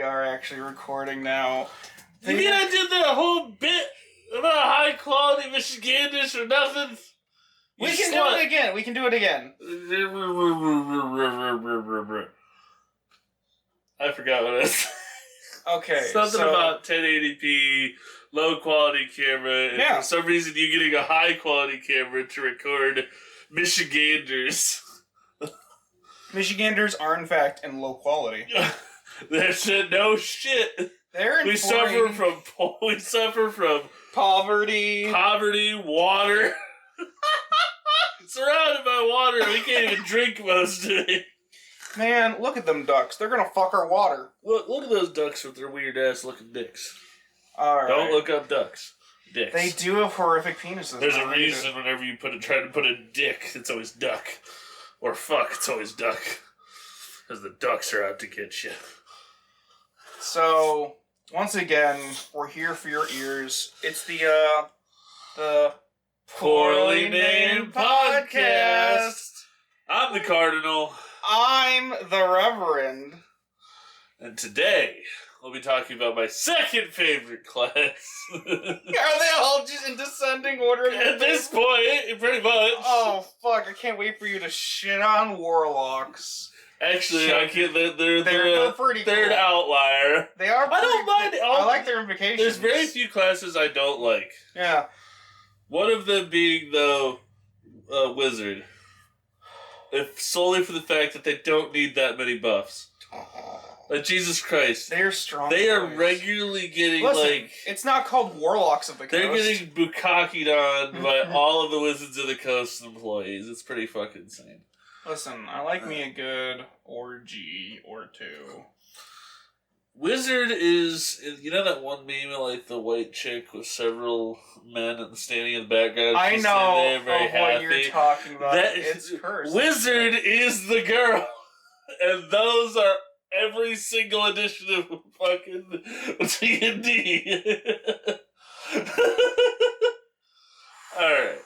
are actually recording now. You mean I did that whole bit about high quality Michiganders for nothing? We can do it again. We can do it again. I forgot what it is. Okay. Something about 1080p, low quality camera, and for some reason you getting a high quality camera to record Michiganders. Michiganders are in fact in low quality. That's no shit. We suffer from poverty, water. Surrounded by water, we can't even drink most of it. Man, look at them ducks. They're gonna fuck our water. Look at those ducks with their weird ass looking dicks. Alright. Don't look up ducks. Dicks. They do have horrific penises. There's a reason whenever you try to put a dick, it's always duck. Or fuck, it's always duck. Because the ducks are out to get you. So, once again, we're here for your ears. It's the Poorly Named Podcast. I'm the Cardinal. I'm the Reverend. And today, we'll be talking about my second favorite class. Are they all just in descending order? At this point, pretty much. Oh, fuck. I can't wait for you to shit on warlocks. Actually, I can't. They're pretty third cool. outlier. They are pretty I don't mind. I like their invocations. There's very few classes I don't like. Yeah. One of them being, though, Wizard. If solely for the fact that they don't need that many buffs. Like, Jesus Christ. They're strong. They are regularly getting, it's not called Warlocks of the Coast. They're getting bukkakied on by all of the Wizards of the Coast employees. It's pretty fucking insane. Listen, I like me a good orgy or two. Wizard is, you know that one meme of like the white chick with several men and standing in the background? I know there, very happy. What you're talking about. It's cursed. Wizard is the girl, and those are every single edition of fucking D&D. Alright.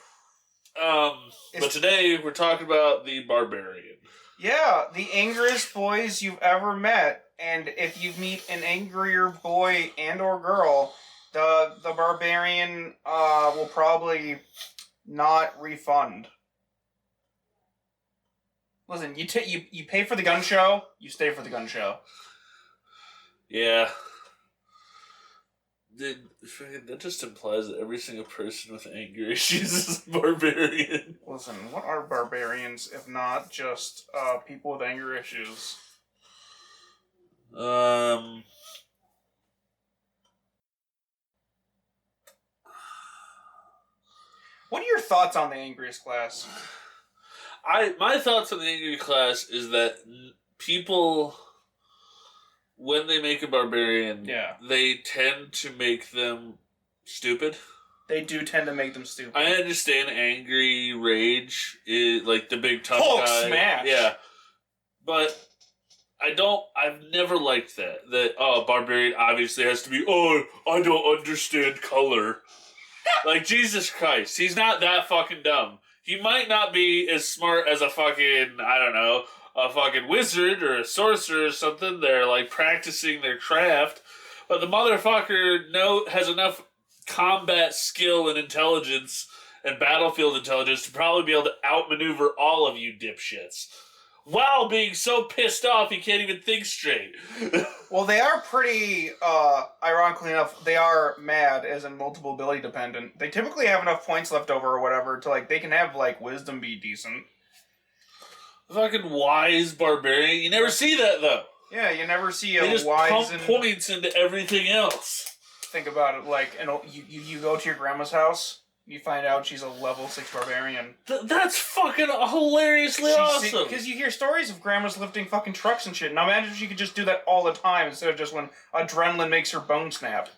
But today we're talking about the Barbarian. Yeah, the angriest boys you've ever met. And if you meet an angrier boy and or girl, the Barbarian will probably not refund. Listen, you pay for the gun show, you stay for the gun show. Yeah. That just implies that every single person with anger issues is a barbarian. Listen, what are barbarians if not just people with anger issues? What are your thoughts on the angriest class? My thoughts on the angry class is that people, when they make a barbarian, they tend to make them stupid. They do tend to make them stupid. I understand angry rage is like the big tough Hulk guy. smash. Yeah. But I've never liked that. That, barbarian obviously has to be, I don't understand color. Like, Jesus Christ, he's not that fucking dumb. He might not be as smart as a fucking, I don't know, a fucking wizard or a sorcerer or something. They're, like, practicing their craft. But the motherfucker has enough combat skill and intelligence and battlefield intelligence to probably be able to outmaneuver all of you dipshits. While being so pissed off he can't even think straight. Well, they are pretty, ironically enough, they are mad, as in multiple ability dependent. They typically have enough points left over or whatever to, like, they can have, like, wisdom be decent. Fucking wise barbarian. You never see that, though. Yeah, you never see a they just wise pump points into everything else. Think about it, like, you go to your grandma's house, you find out she's a level 6 barbarian. That's fucking hilariously awesome. Because you hear stories of grandmas lifting fucking trucks and shit. Now imagine if she could just do that all the time instead of just when adrenaline makes her bone snap.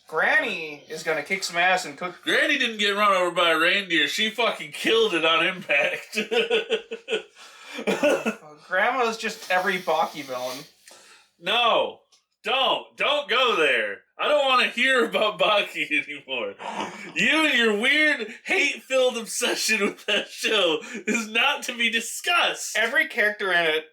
Granny is gonna kick some ass and cook. Granny didn't get run over by a reindeer. She fucking killed it on impact. Grandma's just every Baki villain. No. Don't go there. I don't want to hear about Baki anymore. You and your weird, hate-filled obsession with that show is not to be discussed. Every character in it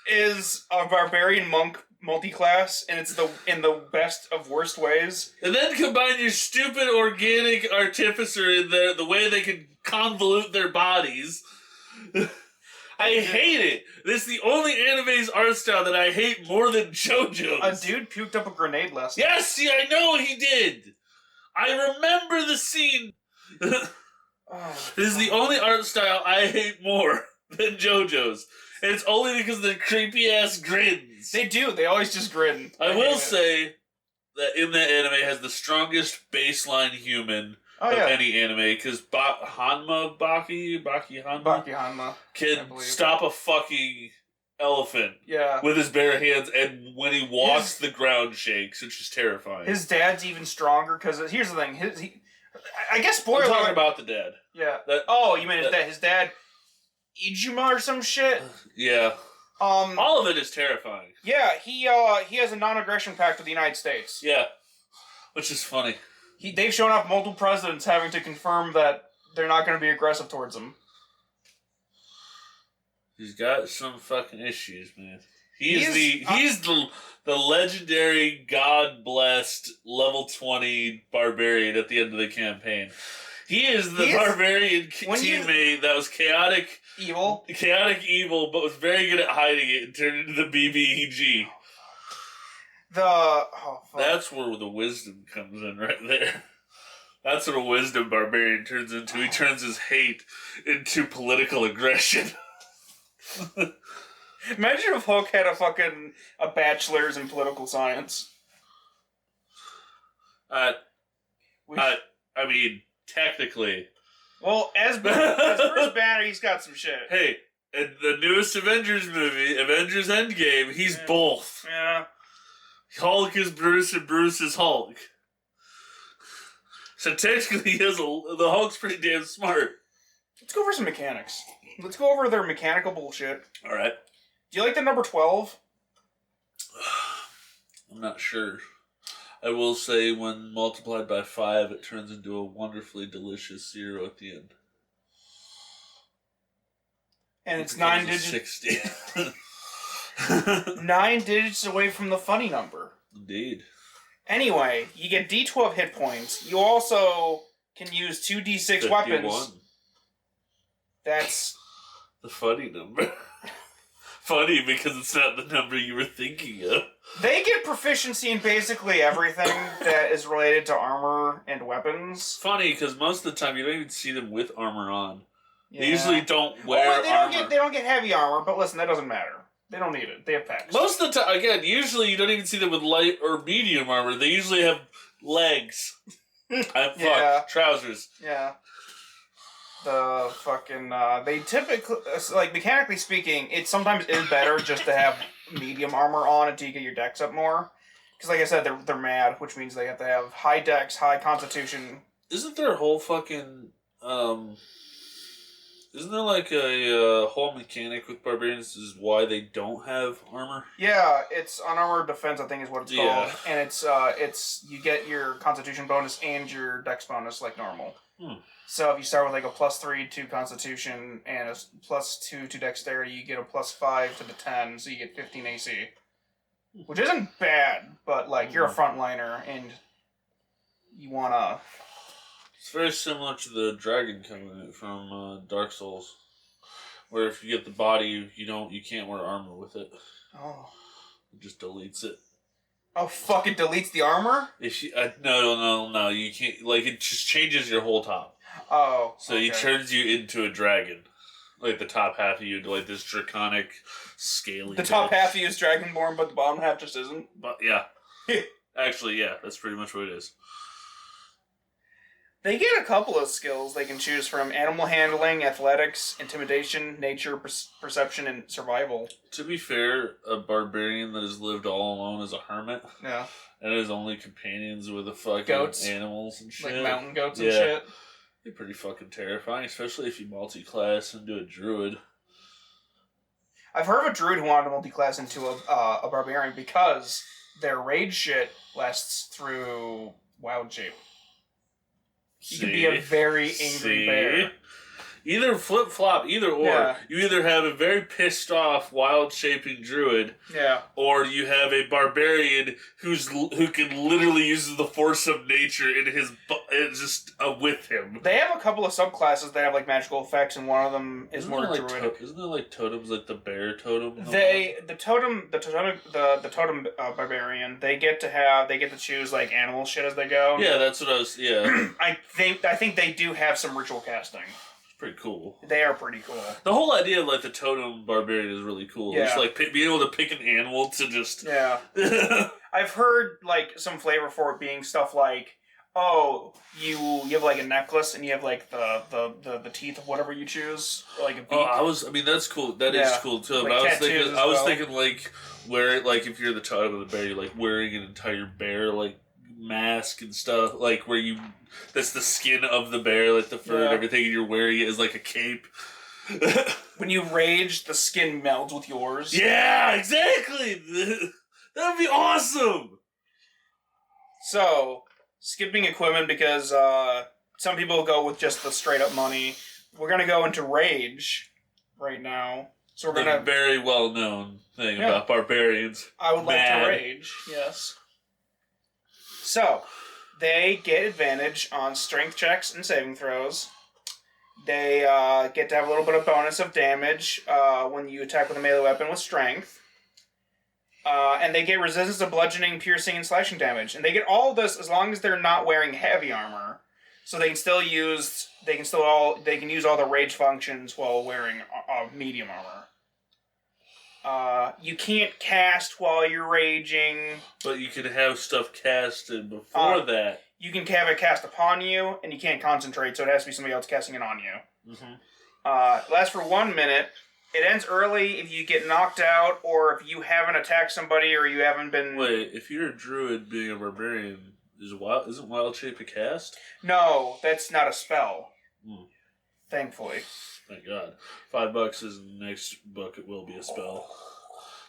is a barbarian monk multi-class, and it's in the best of worst ways. And then combine your stupid organic artificer in there, the way they can convolute their bodies. I hate it. This is the only anime's art style that I hate more than JoJo's. A dude puked up a grenade last night. Yes, see, I know he did. I remember the scene. This is the only art style I hate more than JoJo's. And it's only because of the creepy ass grins. They do. They always just grin. I will say that in that anime has the strongest baseline human of any anime, because Baki Hanma can stop a fucking elephant with his bare hands, and when he walks, the ground shakes, which is terrifying. His dad's even stronger, because here's the thing. I guess spoiler. I'm talking about the dad. Yeah. You mean his dad, Ijima or some shit? Yeah. All of it is terrifying. Yeah, he has a non-aggression pact with the United States. Yeah. Which is funny. They've shown off multiple presidents having to confirm that they're not going to be aggressive towards him. He's got some fucking issues, man. He's the legendary, God-blessed, level 20 barbarian at the end of the campaign. He is the barbarian teammate that was chaotic evil, but was very good at hiding it and turned into the BBEG. That's where the wisdom comes in right there. That's what a wisdom barbarian turns into. He turns his hate into political aggression. Imagine if Hulk had a bachelor's in political science. I mean, technically. Well, as Bruce Banner, he's got some shit. Hey, in the newest Avengers movie, Avengers Endgame, he's both. Yeah. Hulk is Bruce and Bruce is Hulk. So technically, the Hulk's pretty damn smart. Let's go over some mechanics. Let's go over their mechanical bullshit. Alright. Do you like the number 12? I'm not sure. I will say when multiplied by 5, it turns into a wonderfully delicious 0 at the end. And it's 9 digits. 60. 9 digits away from the funny number. Indeed. Anyway, you get D12 hit points. You also can use 2d6 51. Weapons. That's the funny number. Funny because it's not the number you were thinking of. They get proficiency in basically everything that is related to armor and weapons. Funny because most of the time you don't even see them with armor on. Yeah. They usually don't wear armor. They don't get heavy armor, but listen, that doesn't matter. They don't need it. They have packs. Most of the time, again, usually you don't even see them with light or medium armor. They usually have legs. Trousers. Yeah. The fucking, they typically, mechanically speaking, it sometimes is better just to have medium armor on until you get your dex up more. Because, like I said, they're mad, which means they have to have high dex, high constitution. Isn't there a whole fucking, isn't there like a whole mechanic with barbarians is why they don't have armor? Yeah, it's unarmored defense, I think is what it's called. And it's, you get your constitution bonus and your dex bonus like normal. So if you start with a +3 to Constitution and a +2 to Dexterity, you get a +5 to the 10, so you get 15 AC. Which isn't bad, but you're a frontliner and you wanna... It's very similar to the Dragon Covenant from Dark Souls, where if you get the body, you can't wear armor with it. Oh. It just deletes it. Oh, fuck, it deletes the armor? If you, no, you can't, it just changes your whole top. Oh, so he turns you into a dragon. The top half of you, this draconic, scaly... The top half of you is Dragonborn, but the bottom half just isn't? But, yeah. Actually, yeah, that's pretty much what it is. They get a couple of skills they can choose from. Animal handling, athletics, intimidation, nature, perception, and survival. To be fair, a barbarian that has lived all alone is a hermit. Yeah. And his only companions were the fucking goats. Animals and shit. Like mountain goats and shit. They're pretty fucking terrifying, especially if you multi-class into a druid. I've heard of a druid who wanted to multi-class into a barbarian because their rage shit lasts through wild shape. You can be a very angry bear. Either flip-flop, either or. Yeah. You either have a very pissed off, wild-shaping druid, Yeah. or you have a barbarian who can literally use the force of nature in his just with him. They have a couple of subclasses that have like magical effects, and one of them is more druid. Isn't there like totems like the bear totem? The totem barbarian. They get to choose like animal shit as they go. Yeah, that's what I was. Yeah, I think they do have some ritual casting. Pretty cool. They are pretty cool. The whole idea of like the totem barbarian is really cool. Yeah. Just like being able to pick an animal to just Yeah. I've heard like some flavor for it being stuff like, oh, you have like a necklace and you have like the teeth of whatever you choose, or like a beak. That's cool. That is cool too. Like but I was well. thinking like wearing like if you're the totem of the bear, you're like wearing an entire bear like mask and stuff, like where that's the skin of the bear, like the fur and everything, and you're wearing it as like a cape. When you rage, the skin melds with yours. Yeah, exactly. That would be awesome. So, skipping equipment because some people go with just the straight up money. We're gonna go into rage right now. So we're gonna very well known thing about barbarians. I would like to rage. Yes. So, they get advantage on strength checks and saving throws. They get to have a little bit of bonus of damage when you attack with a melee weapon with strength. And they get resistance to bludgeoning, piercing, and slashing damage. And they get all of this as long as they're not wearing heavy armor. So they can use all the rage functions while wearing medium armor. You can't cast while you're raging. But you can have stuff casted before that. You can have it cast upon you, and you can't concentrate, so it has to be somebody else casting it on you. Mm-hmm. Lasts for 1 minute. It ends early if you get knocked out, or if you haven't attacked somebody, or you haven't been... Wait, if you're a druid being a barbarian, isn't Wild Shape a cast? No, that's not a spell. Thankfully. Thank God. $5 is the next book. It will be a spell,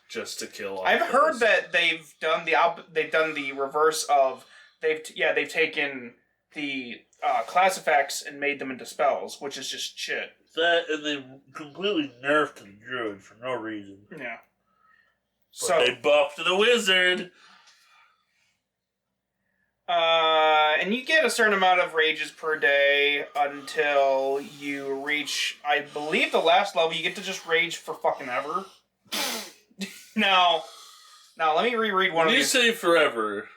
just to kill. I've heard that they've done the reverse of they've taken the class effects and made them into spells, which is just shit. That and they completely nerfed the druid for no reason. Yeah. But they buffed the wizard. And you get a certain amount of rages per day until you reach, I believe, the last level. You get to just rage for fucking ever. Now, let me reread one of these. When you say forever,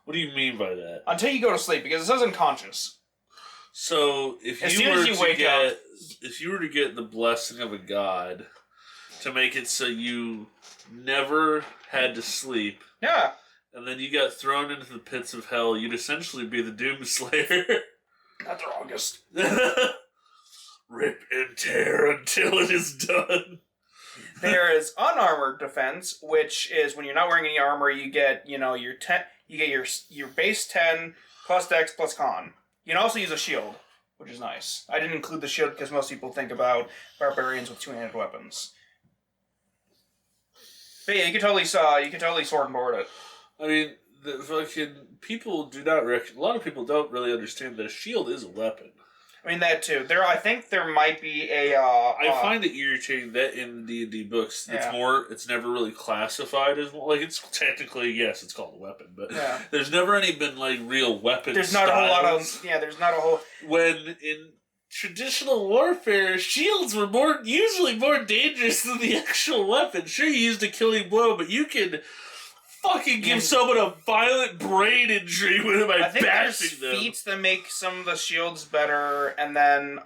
what do you mean by that? Until you go to sleep, because it says unconscious. So, if you were to get the blessing of a god to make it so you never had to sleep, yeah, and then you got thrown into the pits of hell, you'd essentially be the Doomslayer. Not the wrongest. Rip and tear until it is done. There is unarmored defense, which is when you're not wearing any armor, you get your base 10 plus dex plus con. You can also use a shield, which is nice. I didn't include the shield because most people think about barbarians with two-handed weapons. But yeah, you can totally sword and board it. I mean, the fucking people do not a lot of people don't really understand that a shield is a weapon. I mean, that too. I think there might be a... I find it irritating that in D&D books, it's never really classified as... Like, it's technically, yes, it's called a weapon, but there's never been, like, real weapon There's not styles. a whole lot of... Yeah, there's not a whole... When in traditional warfare, shields were usually more dangerous than the actual weapon. Sure, you used a killing blow, but you can fucking give someone a violent brain injury by bashing them. I think there's feats that make some of the shields better, and then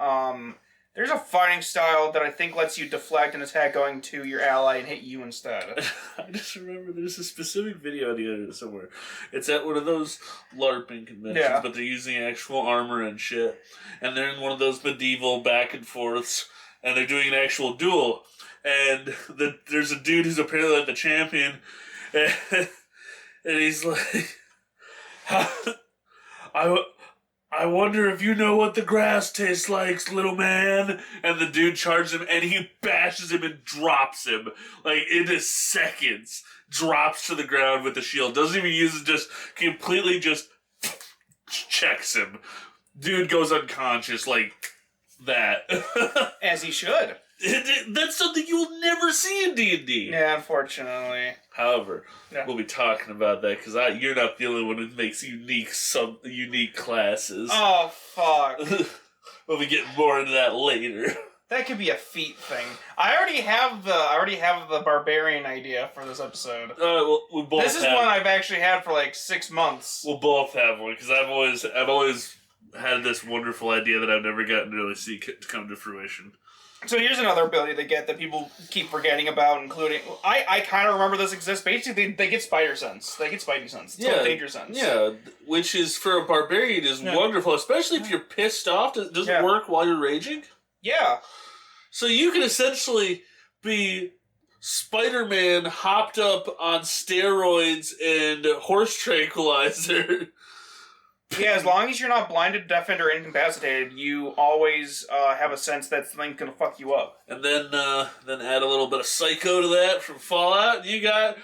there's a fighting style that I think lets you deflect an attack going to your ally and hit you instead. I just remember there's a specific video on the internet somewhere. It's at one of those LARPing conventions, but they're using actual armor and shit. And they're in one of those medieval back and forths, and they're doing an actual duel. And there's a dude who's apparently like the champion, and he's like, I wonder if you know what the grass tastes like, little man. And the dude charges him, and he bashes him and drops him. Like, into seconds. Drops to the ground with the shield. Doesn't even use it, just completely just checks him. Dude goes unconscious, like, that. As he should. That's something you will never see in D&D. Yeah, unfortunately. However, Yeah. we'll be talking about that because you're not the only one who makes unique classes. Oh, fuck. We'll be getting more into that later. That could be a feat thing. I already have the barbarian idea for this episode. Well, we both. This is one I've actually had for like 6 months. We'll both have one because I've always had this wonderful idea that I've never gotten to really see to come to fruition. So here's another ability they get that people keep forgetting about, including... I kind of remember this exists. Basically, they get spider sense. They get spidey sense. It's danger sense. Yeah, which is, for a barbarian, is wonderful, especially if you're pissed off. Does it work while you're raging? Yeah. So you can essentially be Spider-Man hopped up on steroids and horse tranquilizer. Yeah, as long as you're not blinded, deafened, or incapacitated, you always have a sense that something's gonna fuck you up. And then add a little bit of psycho to that from Fallout, and you got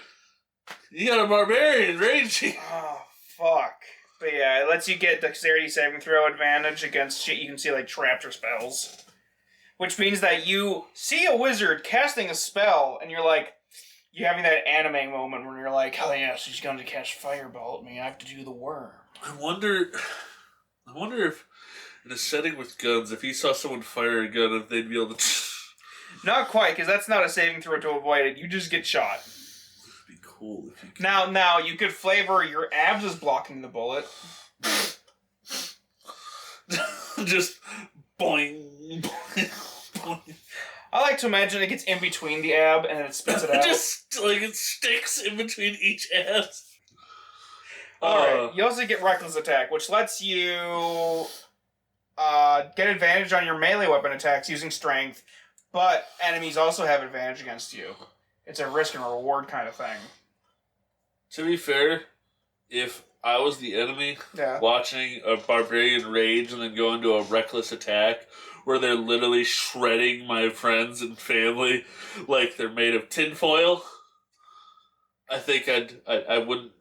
a barbarian raging. Oh, fuck. But yeah, it lets you get dexterity saving throw advantage against shit you can see like traps or spells. Which means that you see a wizard casting a spell, and you're like, you're having that anime moment where you're like, oh yeah, she's going to cast Fireball at me, I have to do the worm. I wonder if, in a setting with guns, if he saw someone fire a gun, if they'd be able to... Not quite, because that's not a saving throw to avoid it. You just get shot. It'd be cool if you could. Now, you could flavor your abs as blocking the bullet. Just boing, boing, boing. I like to imagine it gets in between the ab and then it spits it out. Just, like, it sticks in between each abs. Alright, you also get Reckless Attack, which lets you get advantage on your melee weapon attacks using strength, but enemies also have advantage against you. It's a risk and reward kind of thing. To be fair, if I was the enemy watching a barbarian rage and then go into a reckless attack where they're literally shredding my friends and family like they're made of tinfoil, I think I wouldn't.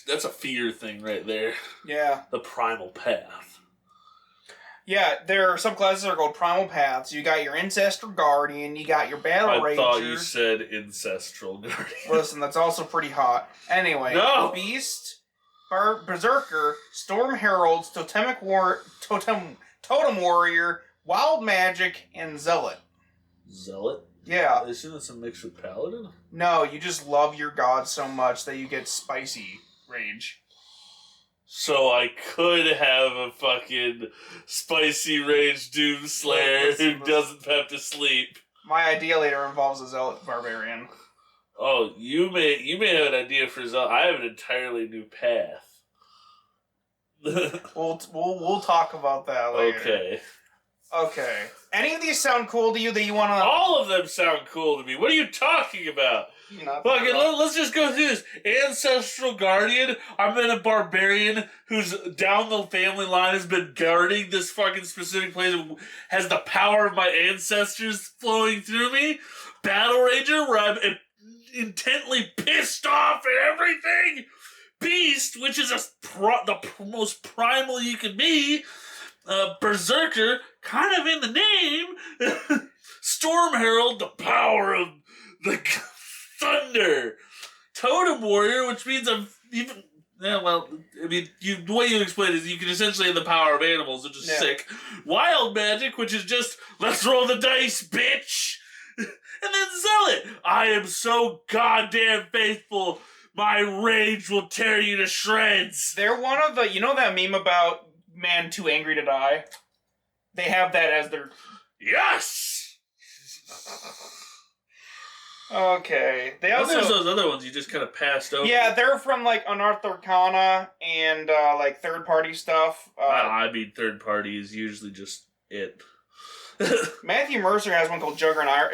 That's a fear thing right there. Yeah. The primal path. Yeah, there are some classes that are called primal paths. You got your ancestral guardian, you got your battle ranger. I thought you said ancestral guardian. Listen, that's also pretty hot. Anyway, no! Beast, Berserker, Storm Herald, Totem Warrior, Wild Magic, and Zealot. Zealot? Yeah. Isn't this a mix with Paladin? No, you just love your god so much that you get spicy rage. So I could have a fucking spicy rage Doomslayer who doesn't have to sleep. My idea later involves a Zealot Barbarian. Oh, you may have an idea for Zealot. I have an entirely new path. We'll talk about that later. Okay. Any of these sound cool to you that you want to... All of them sound cool to me. What are you talking about? Fucking, let's just go through this. Ancestral Guardian. I'm in a barbarian who's down the family line has been guarding this fucking specific place and has the power of my ancestors flowing through me. Battle Ranger, where I'm intently pissed off at everything. Beast, which is the most primal you can be. Berserker, kind of in the name. Storm Herald, the power of the thunder. Totem Warrior, which means I'm even... Yeah, well, I mean, the way you explain it is you can essentially have the power of animals, which is sick. Wild Magic, which is just, let's roll the dice, bitch! And then Zealot, I am so goddamn faithful, my rage will tear you to shreds. They're one of the... You know that meme about man too angry to die? They have that as their... Yes! Okay. They also... There's those other ones you just kind of passed over. Yeah, they're from, like, Unearthed Arcana and, like, third-party stuff. I mean, third-party is usually just it. Matthew Mercer has one called Juggernaut.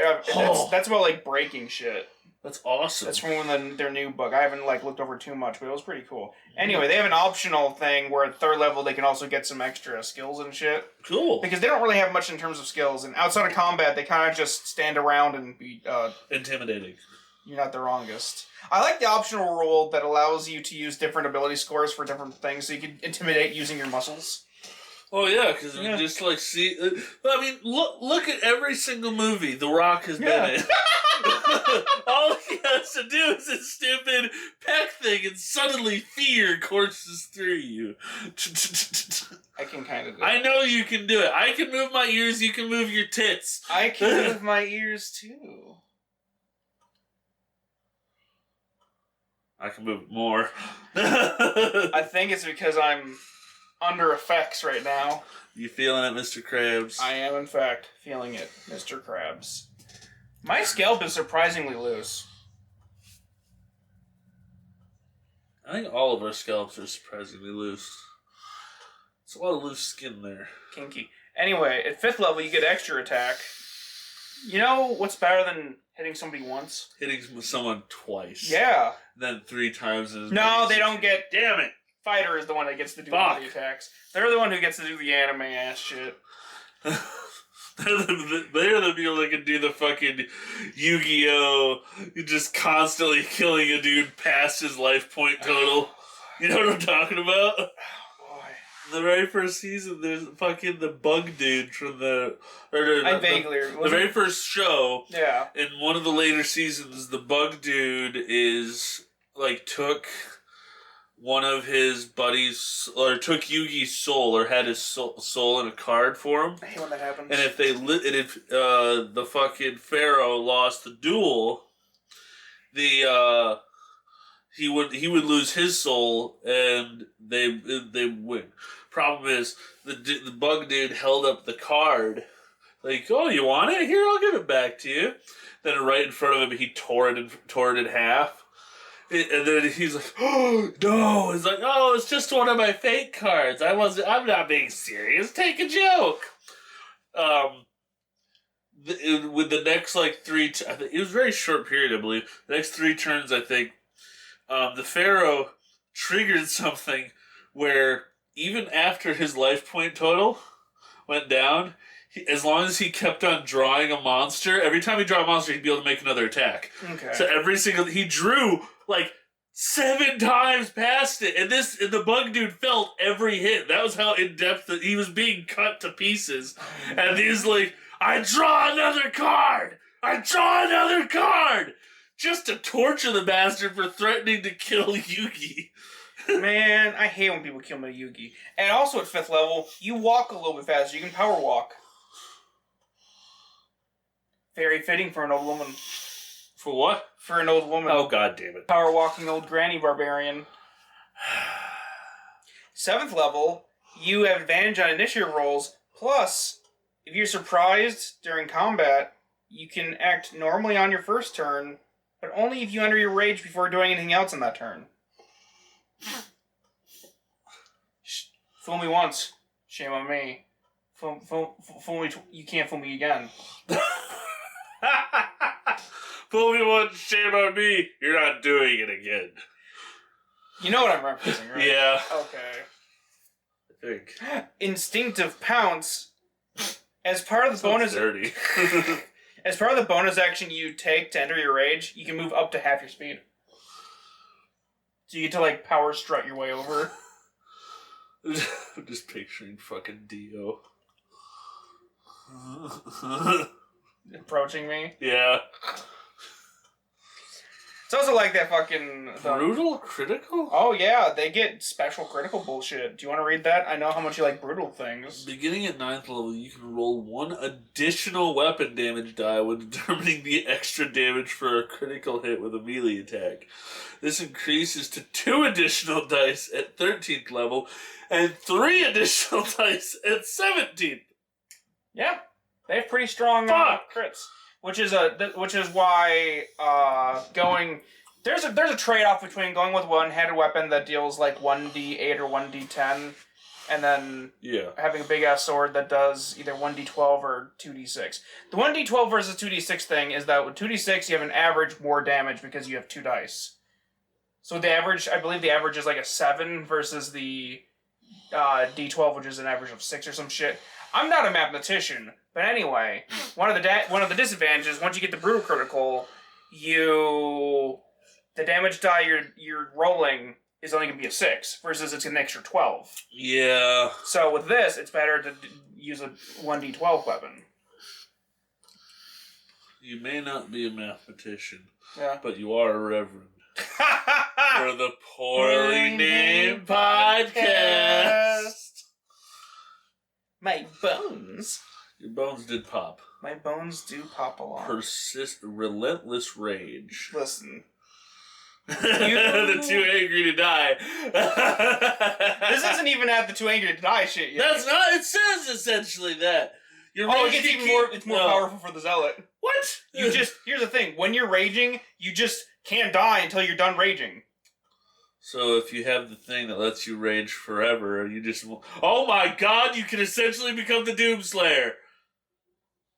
That's about, like, breaking shit. That's awesome. That's from their new book. I haven't, like, looked over too much, but it was pretty cool. Anyway, they have an optional thing where at third level they can also get some extra skills and shit. Cool. Because they don't really have much in terms of skills, and outside of combat, they kind of just stand around and be... intimidating. You're not the wrongest. I like the optional rule that allows you to use different ability scores for different things, so you can intimidate using your muscles. Oh yeah, because you just like see. I mean, look at every single movie The Rock has been in. All he has to do is this stupid peck thing, and suddenly fear courses through you. I can kind of do it. I know you can do it. I can move my ears. You can move your tits. I can move my ears too. I can move it more. I think it's because I'm under effects right now. You feeling it, Mr. Krabs? I am, in fact, feeling it, Mr. Krabs. My scalp is surprisingly loose. I think all of our scalps are surprisingly loose. It's a lot of loose skin there. Kinky. Anyway, at 5th level, you get extra attack. You know what's better than hitting somebody once? Hitting someone twice. Yeah. Then 3 times. No, they don't get... Damn it! Fighter is the one that gets to do all the attacks. They're the one who gets to do the anime ass shit. They're the people that can do the fucking Yu-Gi-Oh! Just constantly killing a dude past his life point total. You know what I'm talking about? Oh, boy. The very first season, there's fucking the bug dude from the very first show. Yeah. In one of the later seasons, the bug dude is like took one of his buddies, or took Yugi's soul, or had his soul in a card for him. I hate when that happens. And if the fucking Pharaoh lost the duel, he would lose his soul, and they win. Problem is, the bug dude held up the card, like, oh, you want it? Here, I'll give it back to you. Then right in front of him, he tore it in half. And then he's like, oh, no. He's like, oh, it's just one of my fake cards. I'm not being serious. Take a joke. With the next, like, 3... I think it was a very short period, I believe. The next 3 turns, I think, the Pharaoh triggered something where even after his life point total went down, as long as he kept on drawing a monster, every time he drew a monster, he'd be able to make another attack. Okay. So he drew like 7 times past it, and the bug dude felt every hit. That was how in depth that he was being cut to pieces. And he's like, I draw another card! I draw another card! Just to torture the bastard for threatening to kill Yugi. Man, I hate when people kill me Yugi. And also at 5th level, you walk a little bit faster. You can power walk. Very fitting for an old woman. For what? For an old woman. Oh, god damn it. Power walking old granny barbarian. 7th level, you have advantage on initiative rolls. Plus, if you're surprised during combat, you can act normally on your first turn, but only if you enter your rage before doing anything else on that turn. Fool me once, shame on me. Fool me, you can't fool me again. Fool me once, shame on me. You're not doing it again. You know what I'm referencing, right? Yeah. Okay. I think. Instinctive pounce. As part of the bonus, dirty. as part of the bonus action you take to enter your rage, you can move up to half your speed. So you get to like power strut your way over. I'm just picturing fucking Dio. Approaching me. Yeah. It's also like that fucking... Brutal critical? Oh yeah, they get special critical bullshit. Do you want to read that? I know how much you like brutal things. Beginning at 9th level, you can roll 1 additional weapon damage die when determining the extra damage for a critical hit with a melee attack. This increases to 2 additional dice at 13th level and 3 additional dice at 17th. Yeah, they have pretty strong crits. Which is why going there's a trade-off between going with one-handed weapon that deals like 1d8 or 1d10, and then having a big ass sword that does either 1d12 or 2d6. The 1d12 versus 2d6 thing is that with 2d6 you have an average more damage because you have 2 dice. So the average, I believe the average is like a 7 versus the d12, which is an average of 6 or some shit. I'm not a mathematician, but anyway, one of the disadvantages, once you get the brutal critical, the damage die you're rolling is only going to be a 6, versus it's an extra 12. Yeah. So with this, it's better to use a 1d12 weapon. You may not be a mathematician, Yeah. but you are a reverend. For the Poorly Named Podcast. My bones. Your bones did pop. My bones do pop a lot. Relentless rage. Listen. The too angry to die. This isn't even at the too angry to die shit yet. That's not. It says essentially that. Your rage it gets even more. It's more powerful for the zealot. What? Here's the thing. When you're raging, you just can't die until you're done raging. So if you have the thing that lets you rage forever, you just... Oh my god, you can essentially become the Doomslayer.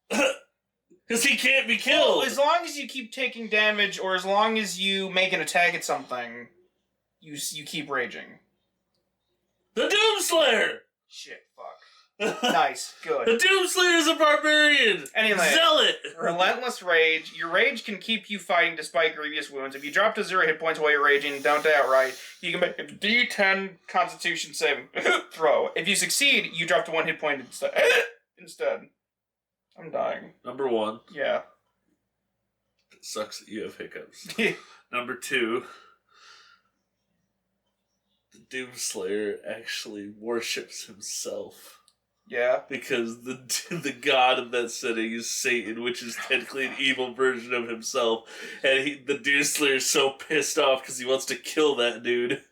Because he can't be killed. Well, as long as you keep taking damage, or as long as you make an attack at something, you keep raging. The Doomslayer! Shit, fuck. Nice, good. The Doomslayer is a barbarian! Anyway, Zealot! Relentless rage. Your rage can keep you fighting despite grievous wounds. If you drop to 0 hit points while you're raging and don't die outright, you can make a D10 Constitution saving throw. If you succeed, you drop to 1 hit point instead. I'm dying. Number 1. Yeah. It sucks that you have hiccups. Number 2. The Doomslayer actually worships himself. Yeah. Because the god of that setting is Satan, which is technically an evil version of himself. And the Doomslayer is so pissed off because he wants to kill that dude.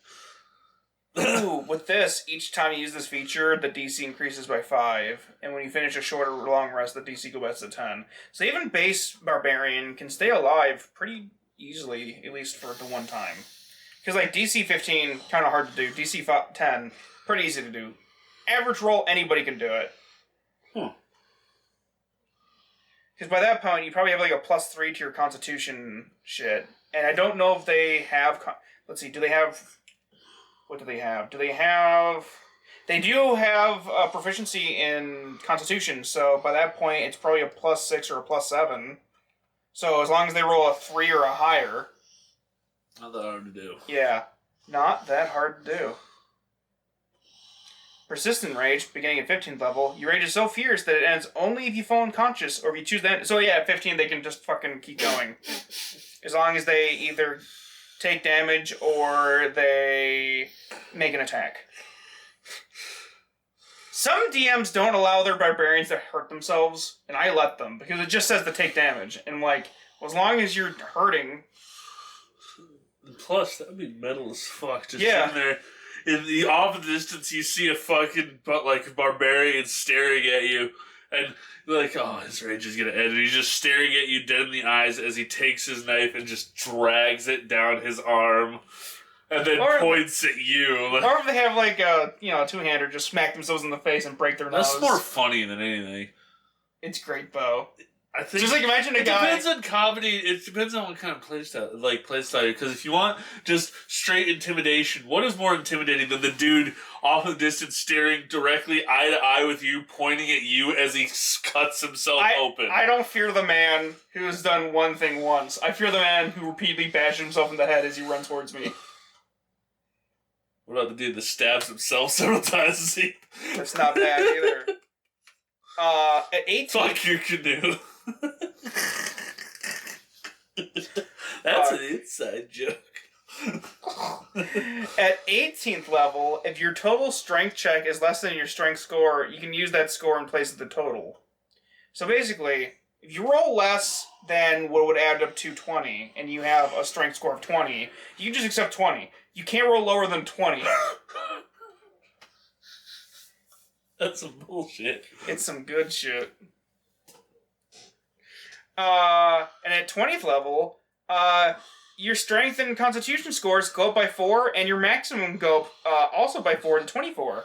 Ooh, with this, each time you use this feature, the DC increases by 5. And when you finish a short or long rest, the DC goes back to 10. So even base Barbarian can stay alive pretty easily, at least for the one time. Because like DC 15, kind of hard to do. DC 10, pretty easy to do. Average roll, anybody can do it. Because by that point, you probably have like a +3 to your Constitution shit. And I don't know if they have... Let's see, do they have... What do they have? They do have proficiency in Constitution, so by that point, it's probably a +6 or a +7. So as long as they roll a 3 or a higher... Not that hard to do. Yeah, not that hard to do. Persistent rage, beginning at 15th level. Your rage is so fierce that it ends only if you fall unconscious or if you choose that. So yeah, at 15 they can just fucking keep going. As long as they either take damage or they make an attack. Some DMs don't allow their barbarians to hurt themselves, and I let them, because it just says to take damage. And like, well, as long as you're hurting... Plus, that would be metal as fuck. Just sitting there. In the off in the distance, you see a fucking barbarian staring at you, and you're like, oh, his rage is gonna end. And he's just staring at you dead in the eyes as he takes his knife and just drags it down his arm, and then points at you. Or if they have like a two-hander, just smack themselves in the face and break their nose. That's more funny than anything. It's great though. I think just like imagine a guy. It depends on comedy. It depends on what kind of playstyle. Because if you want just straight intimidation, what is more intimidating than the dude off in the distance staring directly eye to eye with you, pointing at you as he cuts himself open? I don't fear the man who has done one thing once. I fear the man who repeatedly bashes himself in the head as he runs towards me. What about the dude that stabs himself several times as he? That's not bad either. At 18. Fuck your canoe. That's an inside joke. At 18th level, if your total strength check is less than your strength score, you can use that score in place of the total. So basically, if you roll less than what would add up to 20, and you have a strength score of 20, you can just accept 20. You can't roll lower than 20. That's some bullshit. It's some good shit. And at 20th level, your strength and constitution scores go up by 4, and your maximum go up also by 4 to 24. Are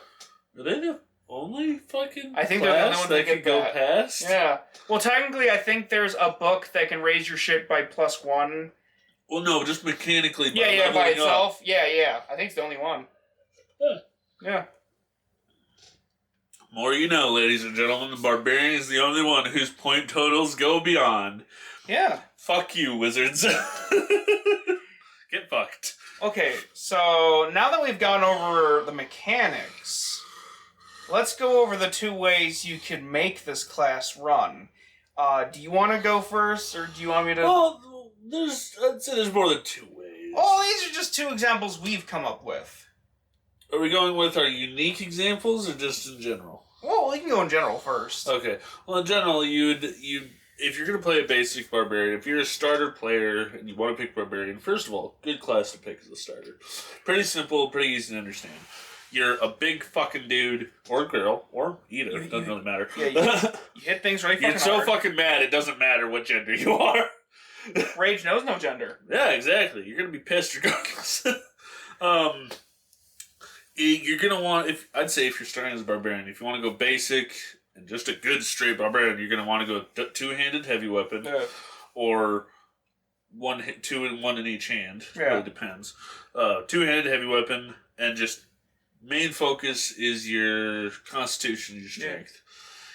they the only fucking I think they're the only one that can go past? Yeah. Well, technically, I think there's a book that can raise your shit by +1. Well, no, just mechanically. By by itself. Up. Yeah. I think it's the only one. Yeah. More you know, ladies and gentlemen, the Barbarian is the only one whose point totals go beyond. Yeah. Fuck you, wizards. Get fucked. Okay, so now that we've gone over the mechanics, let's go over the 2 ways you can make this class run. Do you want to go first, or do you want me to... Well, I'd say there's more than 2 ways. Oh, these are just 2 examples we've come up with. Are we going with our unique examples, or just in general? Well, we can go in general first. Okay. Well, in general, you'd if you're going to play a basic barbarian, if you're a starter player and you want to pick barbarian, first of all, good class to pick as a starter. Pretty simple, pretty easy to understand. You're a big fucking dude, or girl, or either. Doesn't really matter. Yeah, you hit things really fucking You're so hard. fucking mad, it doesn't matter what gender you are. Rage knows no gender. Yeah, exactly. You're going to be pissed regardless. You're going to want, I'd say if you're starting as a barbarian, if you want to go basic and just a good straight barbarian, you're going to want to go 2-handed heavy weapon, or 2 and 1 in each hand. Yeah. Really depends. 2-handed heavy weapon, and just main focus is your constitution, your strength.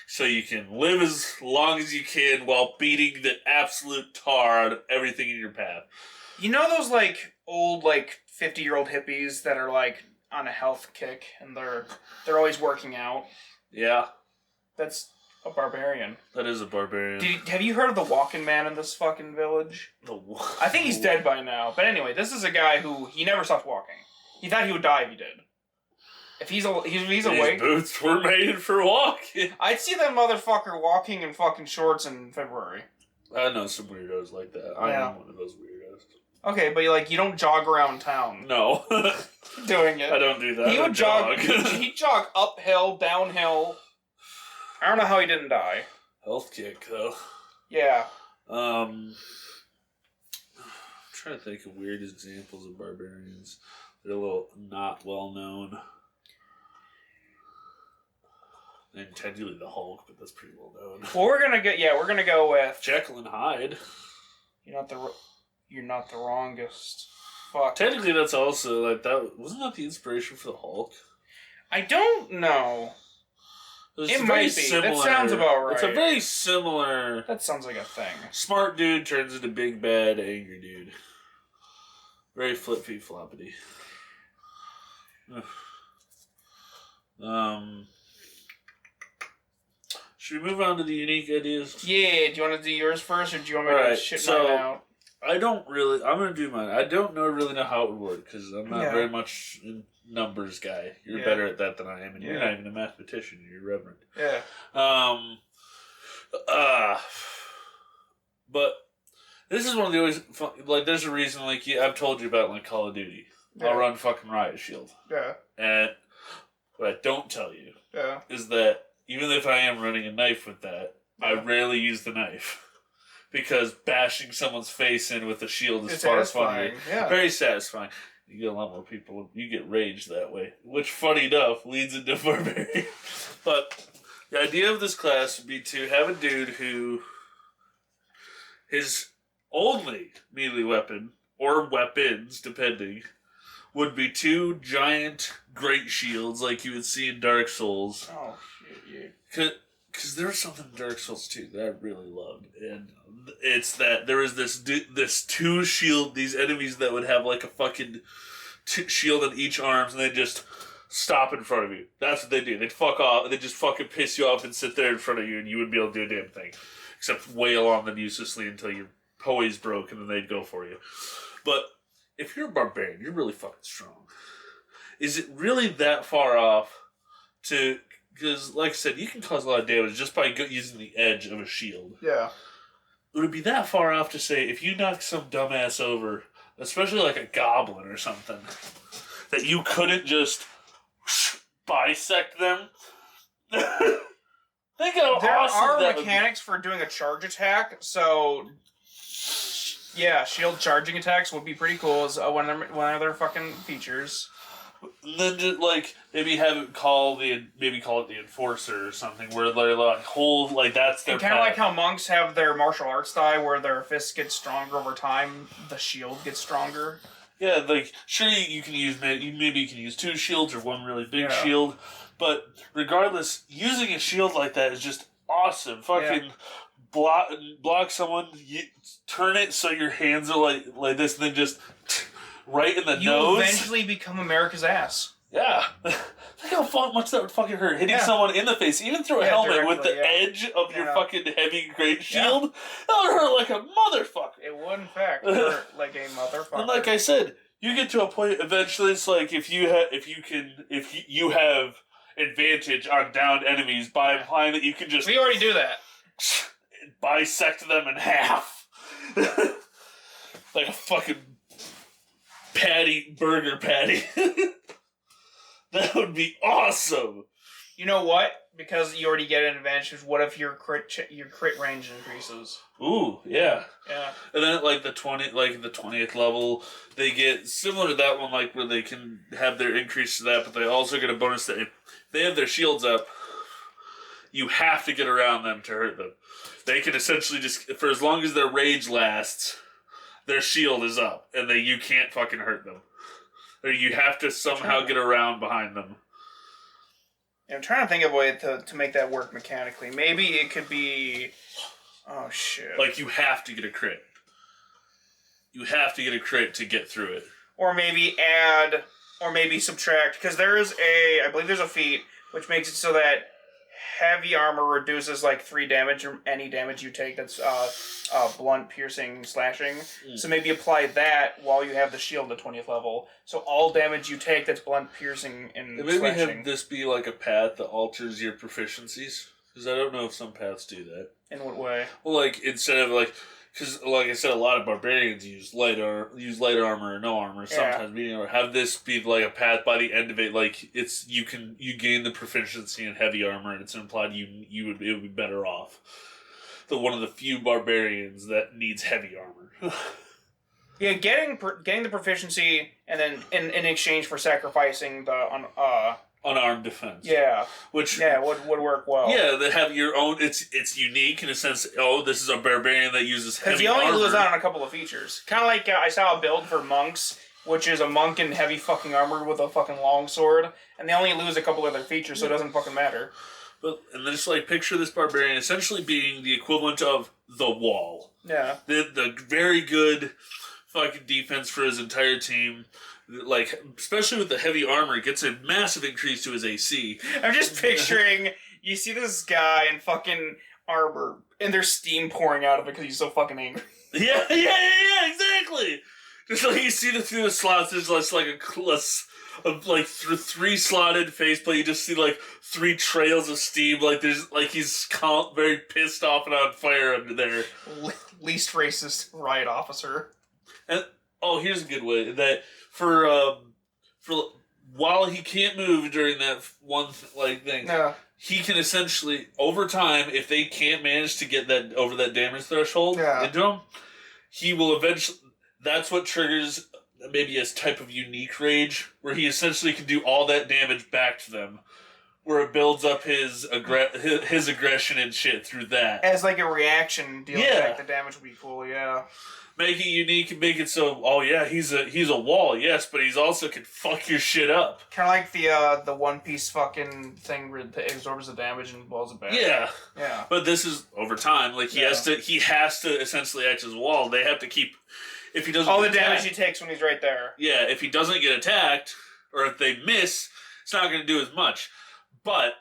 So you can live as long as you can while beating the absolute tar out of everything in your path. You know those, like, old, like, 50-year-old hippies that are, like, on a health kick, and they're always working out? Yeah. That's a barbarian. That is a barbarian. Have you heard of the walking man in this fucking village? I think he's dead by now. But anyway, this is a guy who, he never stopped walking. He thought he would die if he did. If he's awake... These boots were made for walking. I'd see that motherfucker walking in fucking shorts in February. I know some weirdos like that. I am one of those weirdos. Okay, but you don't jog around town. No. Doing it. I don't do that. He would jog. He'd jog uphill, downhill. I don't know how he didn't die. Health kick, though. Yeah. I'm trying to think of weird examples of barbarians. They're a little not well known. And technically the Hulk, but that's pretty well known. Well, we're gonna go with Jekyll and Hyde. You're not the wrongest. Fuck. Technically, that's also like that. Wasn't that the inspiration for the Hulk? I don't know. It might be. Similar, that sounds about right. It's a very similar. That sounds like a thing. Smart dude turns into big bad angry dude. Very flippy floppity. Should we move on to the unique ideas? Yeah. Do you want to do yours first, or do you want me to shit mine out? I'm going to do mine. I don't really know how it would work, because I'm not very much a numbers guy. You're better at that than I am, and you're not even a mathematician. You're reverend. Yeah. But this is one of the always fun, like, there's a reason, like, I've told you about, like, Call of Duty. I'll run fucking Riot Shield. Yeah. And what I don't tell you is that even if I am running a knife with that, I rarely use the knife. Because bashing someone's face in with a shield is far funnier. Yeah. Very satisfying. You get a lot more people. You get rage that way. Which, funny enough, leads into barbarian. But the idea of this class would be to have a dude who his only melee weapon, or weapons, depending, would be 2 giant great shields like you would see in Dark Souls. Oh, shit, yeah. Because there was something in Dark Souls 2 that I really loved, and it's that there was this 2 shield, these enemies that would have like a fucking shield on each arm, and they just stop in front of you. That's what they do. They'd fuck off, they just fucking piss you off and sit there in front of you, and you wouldn't be able to do a damn thing. Except wail on them uselessly until your poise broke, and then they'd go for you. But if you're a barbarian, you're really fucking strong. Is it really that far off to... Because, like I said, you can cause a lot of damage just by using the edge of a shield. Yeah. Would it be that far off to say, if you knock some dumbass over, especially like a goblin or something, that you couldn't just bisect them? Think how there awesome are mechanics for doing a charge attack, so... Yeah, shield charging attacks would be pretty cool as one of their fucking features. And then just like maybe call it the enforcer or something, where they're like hold like that's their. Kind of like how monks have their martial arts die, where their fists get stronger over time. The shield gets stronger. Yeah, like sure you can use maybe you can use 2 shields or 1 really big shield, but regardless, using a shield like that is just awesome. Fucking block someone, you turn it so your hands are like this, and then just right in the you nose. You eventually become America's ass. Yeah. Think how much that would fucking hurt. Hitting someone in the face, even through a helmet directly, with the edge of your fucking heavy great shield. Yeah. That would hurt like a motherfucker. It would, in fact, hurt like a motherfucker. And like I said, you get to a point eventually. It's like if you have advantage on downed enemies by implying that you can just we already do that. Bisect them in half, like a fucking burger patty. That would be awesome. You know what? Because you already get an advantage. What if your crit range increases? Ooh, yeah. Yeah. And then like the 20th level, they get similar to that one, like where they can have their increase to that, but they also get a bonus that if they have their shields up, you have to get around them to hurt them. They can essentially just, for as long as their rage lasts, their shield is up, and you can't fucking hurt them. Or you have to somehow get around behind them. I'm trying to think of a way to make that work mechanically. Maybe it could be... Oh, shit. Like, you have to get a crit. You have to get a crit to get through it. Or maybe add, or maybe subtract. Because I believe there's a feat, which makes it so that heavy armor reduces like 3 damage, or any damage you take that's blunt, piercing, slashing. So maybe apply that while you have the shield at 20th level. So all damage you take that's blunt, piercing, and maybe slashing. Have this be like a path that alters your proficiencies. Because I don't know if some paths do that. In what way? Well, like, instead of like... Because, like I said, a lot of barbarians use light armor or no armor. Sometimes medium armor. Have this be like a path by the end of it. Like you gain the proficiency in heavy armor, and it's implied it would be better off. One of the few barbarians that needs heavy armor. Yeah, getting the proficiency, and then in exchange for sacrificing the unarmed defense. Yeah. Which would work well. Yeah, they have your own. It's unique in a sense. Oh, this is a barbarian that uses heavy armor. Because you only lose out on a couple of features. Kind of like I saw a build for monks, which is a monk in heavy fucking armor with a fucking long sword, and they only lose a couple other features, so it doesn't fucking matter. And then just like picture this barbarian essentially being the equivalent of the Wall. Yeah. The very good fucking defense for his entire team. Like, especially with the heavy armor, it gets a massive increase to his AC. I'm just picturing, you see this guy in fucking armor, and there's steam pouring out of it because he's so fucking angry. Yeah, exactly! Just like you see through the slots, there's just like through 3 slotted faceplate, you just see like 3 trails of steam, like there's, like he's very pissed off and on fire under there. Least racist riot officer. And, here's a good way, that for while he can't move during that one thing, he can essentially over time, if they can't manage to get that over that damage threshold into him, he will eventually. That's what triggers maybe a type of unique rage where he essentially can do all that damage back to them, where it builds up his aggression and shit through that as like a reaction. Dealing back the damage would be cool. Yeah. Make it unique and make it so, he's a Wall, yes, but he's also can fuck your shit up. Kind of like the One Piece fucking thing where it absorbs the damage and blows it back. Yeah. Yeah. But this is over time. Like he has to essentially act as a Wall. They have to keep, if he doesn't all the damage he takes when he's right there. Yeah, if he doesn't get attacked, or if they miss, it's not going to do as much. But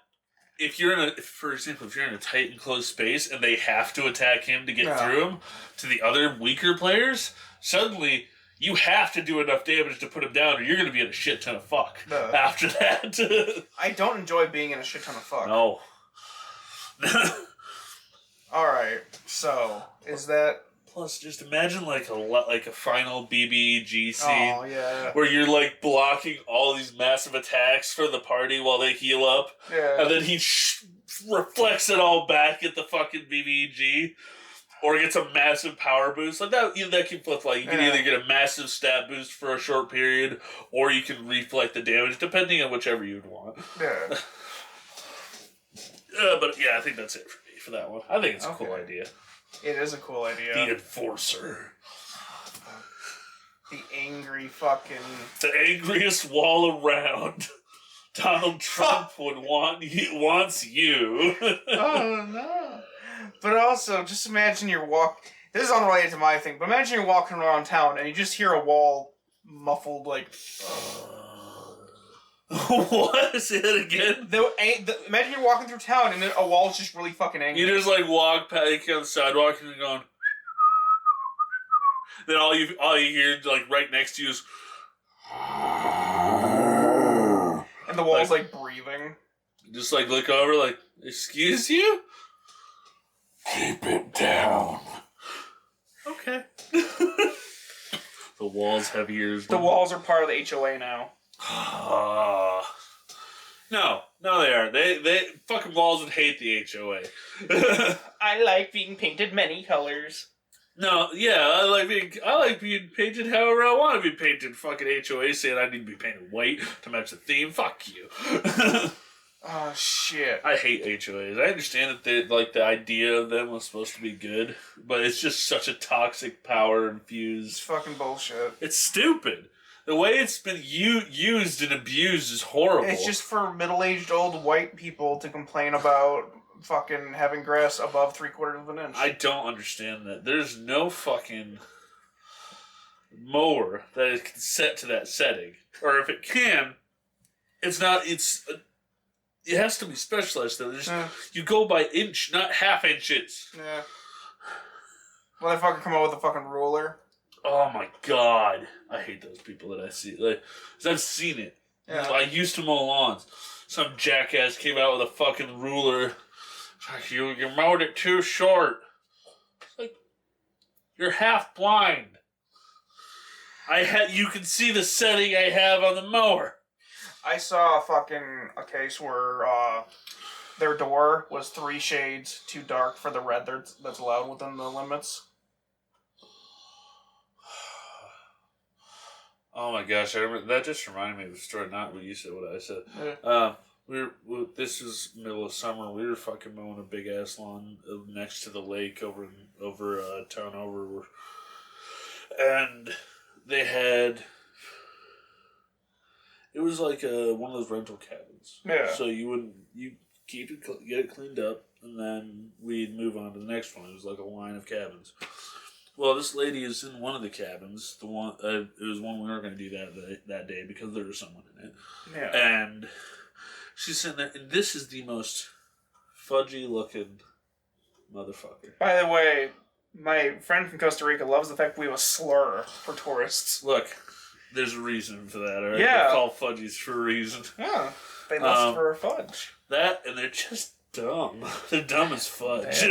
if you're for example, if you're in a tight enclosed space and they have to attack him to get through him to the other weaker players, suddenly you have to do enough damage to put him down, or you're going to be in a shit ton of fuck after that. I don't enjoy being in a shit ton of fuck. No. All right, so is that? Plus, just imagine like a final BBG scene where you're like blocking all these massive attacks for the party while they heal up, and then he reflects it all back at the fucking BBG, or gets a massive power boost like that. That can flip. Like you can either get a massive stat boost for a short period, or you can reflect the damage depending on whichever you'd want. Yeah. But yeah, I think that's it for me for that one. I think it's a cool idea. It is a cool idea. The Enforcer. The angry fucking... The angriest Wall around. Donald Trump wants you. Oh, no. But also, just imagine this is unrelated to my thing, but imagine you're walking around town and you just hear a Wall muffled, like... What? Say that again? Imagine you're walking through town and then a wall's just really fucking angry. You just like walk past on the sidewalk and you're going... Then all you hear like right next to you is... And the wall's like breathing. Just like look over like, excuse you? Keep it down. Okay. The walls have ears. The walls are part of the HOA now. No, they aren't. They fucking walls would hate the HOA. I like being painted many colors. No, yeah, I like being painted however I want to be painted. Fucking HOA saying I need to be painted white to match the theme. Fuck you. Oh shit. I hate HOAs. I understand that the idea of them was supposed to be good, but it's just such a toxic power infused. It's fucking bullshit. It's stupid. The way it's been used and abused is horrible. It's just for middle-aged old white people to complain about fucking having grass above 3/4 of an inch. I don't understand that. There's no fucking mower that is set to that setting. Or if it can, it's not, it has to be specialized though. You go by inch, not half inches. Yeah. Well, they fucking come out with a fucking ruler. Oh my god. I hate those people that I see. Like, 'cause I've seen it. Yeah. I used to mow lawns. Some jackass came out with a fucking ruler. Like, you mowed it too short. It's like, you're half blind. You can see the setting I have on the mower. I saw a case where their door was 3 shades too dark for the red that's allowed within the limits. Oh my gosh! I remember, that just reminded me of a story. Not what you said, what I said. Yeah. This was middle of summer. We were fucking mowing a big ass lawn next to the lake over town over, and they had. It was like one of those rental cabins. Yeah. So you keep it, get it cleaned up, and then we'd move on to the next one. It was like a line of cabins. Well, this lady is in one of the cabins. The one it was one we weren't going to do that day because there was someone in it. Yeah. And she's sitting there, and this is the most fudgy looking motherfucker. By the way, my friend from Costa Rica loves the fact we have a slur for tourists. Look, there's a reason for that, alright? Yeah. They're called fudgies for a reason. Yeah. They lust for fudge. That, and they're just dumb. They're dumb as fudge.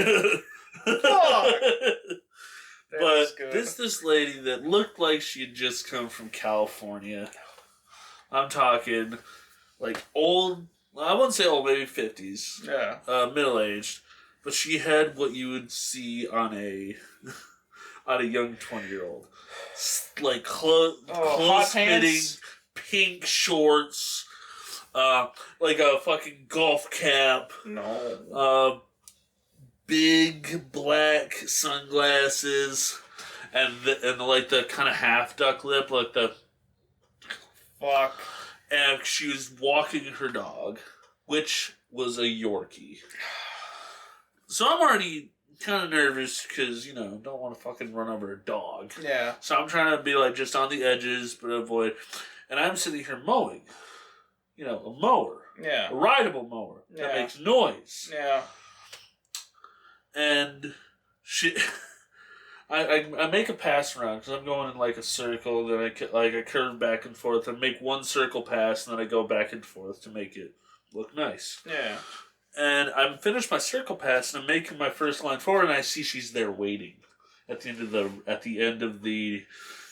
But this lady that looked like she had just come from California. I'm talking like old, I wouldn't say old, maybe 50s. Yeah. Middle-aged. But she had what you would see on a young 20-year-old. Like close-fitting, pink shorts, like a fucking golf cap. No. Big black sunglasses, and like the kind of half duck lip, like the fuck. And she was walking her dog, which was a Yorkie. So I'm already kind of nervous because don't want to fucking run over a dog. Yeah. So I'm trying to be like just on the edges, but avoid. And I'm sitting here mowing. A mower. Yeah. A rideable mower that makes noise. Yeah. And I make a pass around because I'm going in like a circle. Then I curve back and forth and make one circle pass, and then I go back and forth to make it look nice. Yeah. And I'm finished my circle pass, and I'm making my first line forward, and I see she's there waiting at the end of the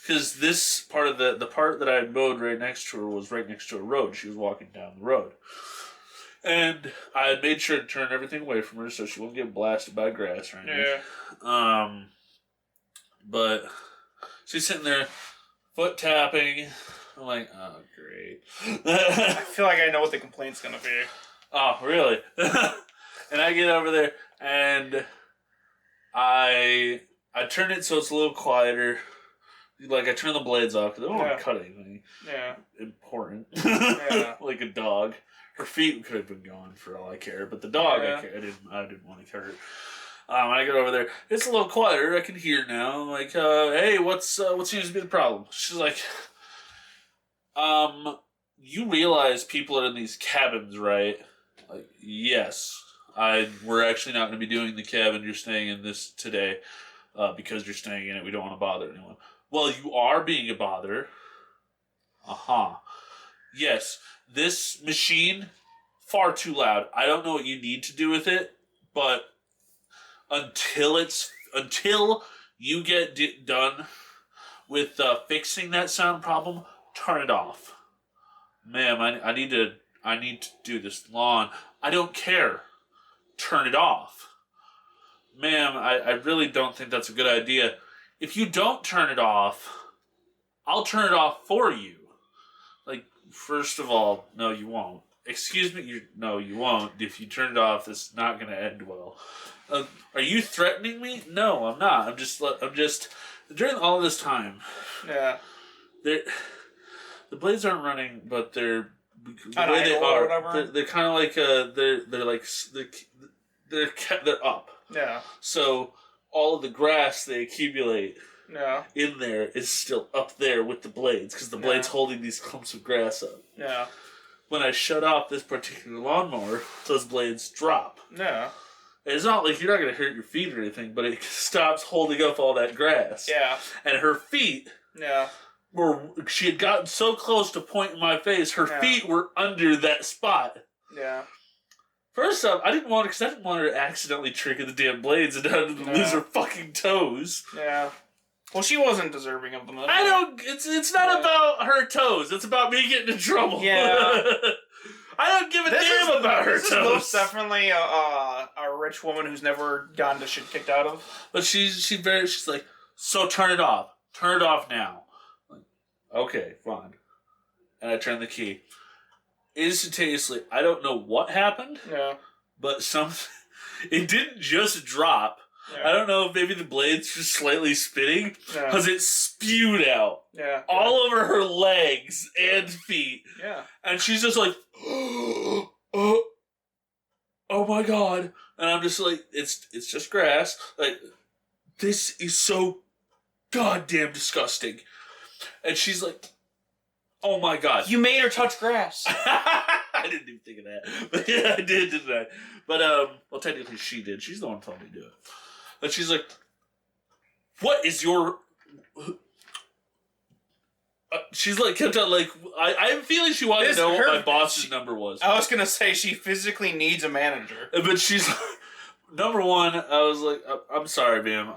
because this part of the part that I had mowed right next to her was right next to a road. She was walking down the road. And I had made sure to turn everything away from her so she wouldn't get blasted by grass or anything. Yeah. But she's sitting there, foot tapping. I'm like, oh, great. I feel like I know what the complaint's gonna be. Oh, really? And I get over there, and I turn it so it's a little quieter. Like, I turn the blades off, because I don't want to cut anything important. Yeah. Like a dog. Her feet could have been gone for all I care, but the dog, I didn't want to hurt. When I get over there, it's a little quieter. I can hear now. I'm like, hey, what seems to be the problem? She's like, You realize people are in these cabins, right? Like, yes. We're actually not going to be doing the cabin you're staying in this today, because you're staying in it. We don't want to bother anyone. Well, you are being a bother. Uh-huh. Yes, this machine, far too loud. I don't know what you need to do with it, but until you get done with fixing that sound problem, turn it off. Ma'am, I need to do this lawn. I don't care. Turn it off. Ma'am, I really don't think that's a good idea. If you don't turn it off, I'll turn it off for you. Like, first of all, no, you won't. Excuse me, no, you won't. If you turn it off, it's not going to end well. Are you threatening me? No, I'm not. I'm just during all this time. Yeah. The blades aren't running, but they're the An way they idle or are. whatever? They're kind of like they're up. Yeah. So all of the grass they accumulate Yeah. in there is still up there with the blades because the blades holding these clumps of grass up. Yeah. When I shut off this particular lawnmower, those blades drop. Yeah. It's not like you're not going to hurt your feet or anything, but it stops holding up all that grass. Yeah. And her feet she had gotten so close to pointing my face, her feet were under that spot. Yeah. First off, I didn't want her to accidentally trigger the damn blades and lose her fucking toes. Yeah. Well, she wasn't deserving of them. I don't. It's not about her toes. It's about me getting in trouble. Yeah. I don't give a damn about her toes. This is most definitely a rich woman who's never gotten the shit kicked out of. But she's like, so turn it off. Turn it off now. Like, okay, fine. And I turn the key. Instantaneously, I don't know what happened. Yeah. But it didn't just drop. Yeah. I don't know if maybe the blades were slightly spinning because it spewed out all over her legs and feet. Yeah. And she's just like, oh my God. And I'm just like, it's just grass. Like, this is so goddamn disgusting. And she's like, oh my God. You made her touch grass. I didn't even think of that. But yeah, I did, didn't I? But, well, technically she did. She's the one who told me to do it. But she's like, what is your... she's like, kept on like, I'm feeling she wanted to know what my boss's number was. I was going to say she physically needs a manager. But she's... Number one, I was like, I'm sorry, ma'am.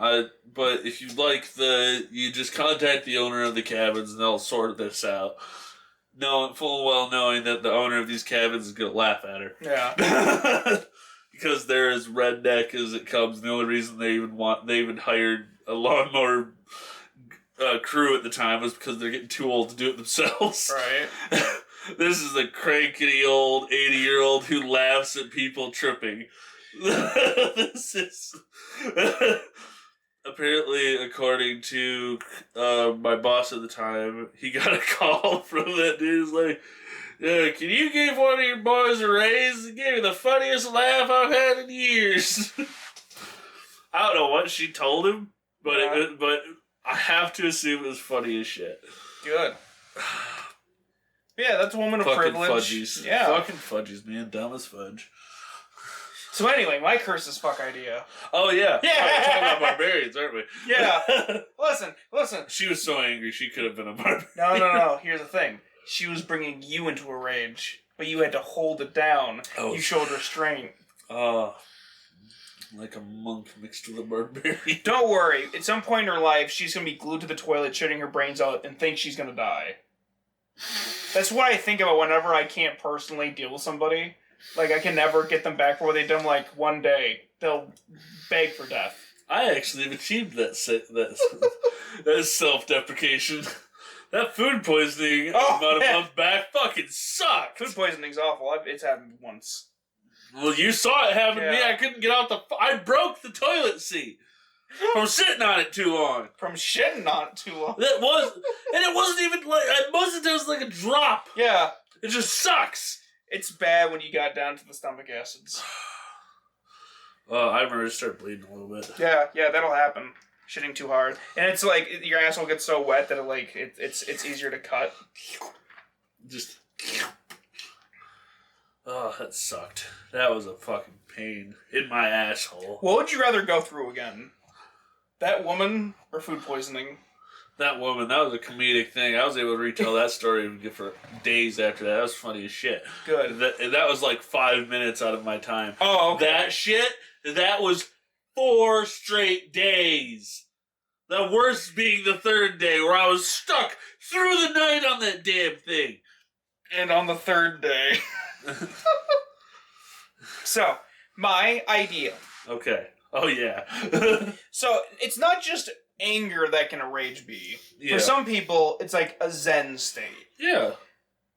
But if you'd like you just contact the owner of the cabins and they'll sort this out. Full well knowing that the owner of these cabins is going to laugh at her. Yeah. Because they're as redneck as it comes. The only reason they even hired a lawnmower crew at the time was because they're getting too old to do it themselves. Right. This is a crankety old 80-year-old who laughs at people tripping. This is apparently, according to my boss at the time, he got a call from that dude. He's like, yeah, can you give one of your boys a raise? He gave me the funniest laugh I've had in years. I don't know what she told him, but but I have to assume it was funny as shit. Good. Yeah, that's a woman of fucking privilege. Fudgies. Yeah. Fucking fudgies, man. Dumb as fudge. So anyway, my curse is fuck idea. Oh, yeah. Yeah. We're talking about barbarians, aren't we? Yeah. Listen. She was so angry she could have been a barbarian. No. Here's the thing. She was bringing you into a rage, but you had to hold it down. Oh. You showed restraint. Like a monk mixed with a barbarian. Don't worry. At some point in her life, she's going to be glued to the toilet, shitting her brains out, and think she's going to die. That's what I think about whenever I can't personally deal with somebody. Like, I can never get them back for what they've done. Like, one day, they'll beg for death. I actually have achieved that self-deprecation. That food poisoning about a month back fucking sucked. Food poisoning's awful. It's happened once. Well, you saw it happen to me. I couldn't get out I broke the toilet seat from sitting on it too long. From shitting on it too long. And it wasn't even like, it was like a drop. Yeah. It just sucks. It's bad when you got down to the stomach acids. I remember it started bleeding a little bit. Yeah, that'll happen. Shitting too hard. And it's like, your asshole gets so wet that it's easier to cut. Just... Oh, that sucked. That was a fucking pain in my asshole. What would you rather go through again? That woman or food poisoning? That woman, that was a comedic thing. I was able to retell that story for days after that. That was funny as shit. Good. That was like 5 minutes out of my time. Oh, okay. That shit, that was 4 straight days. The worst being the 3rd day where I was stuck through the night on that damn thing. And on the 3rd day. So, my idea. Okay. Oh, yeah. So, it's not just anger that can a rage be. Yeah. For some people, it's like a zen state. Yeah.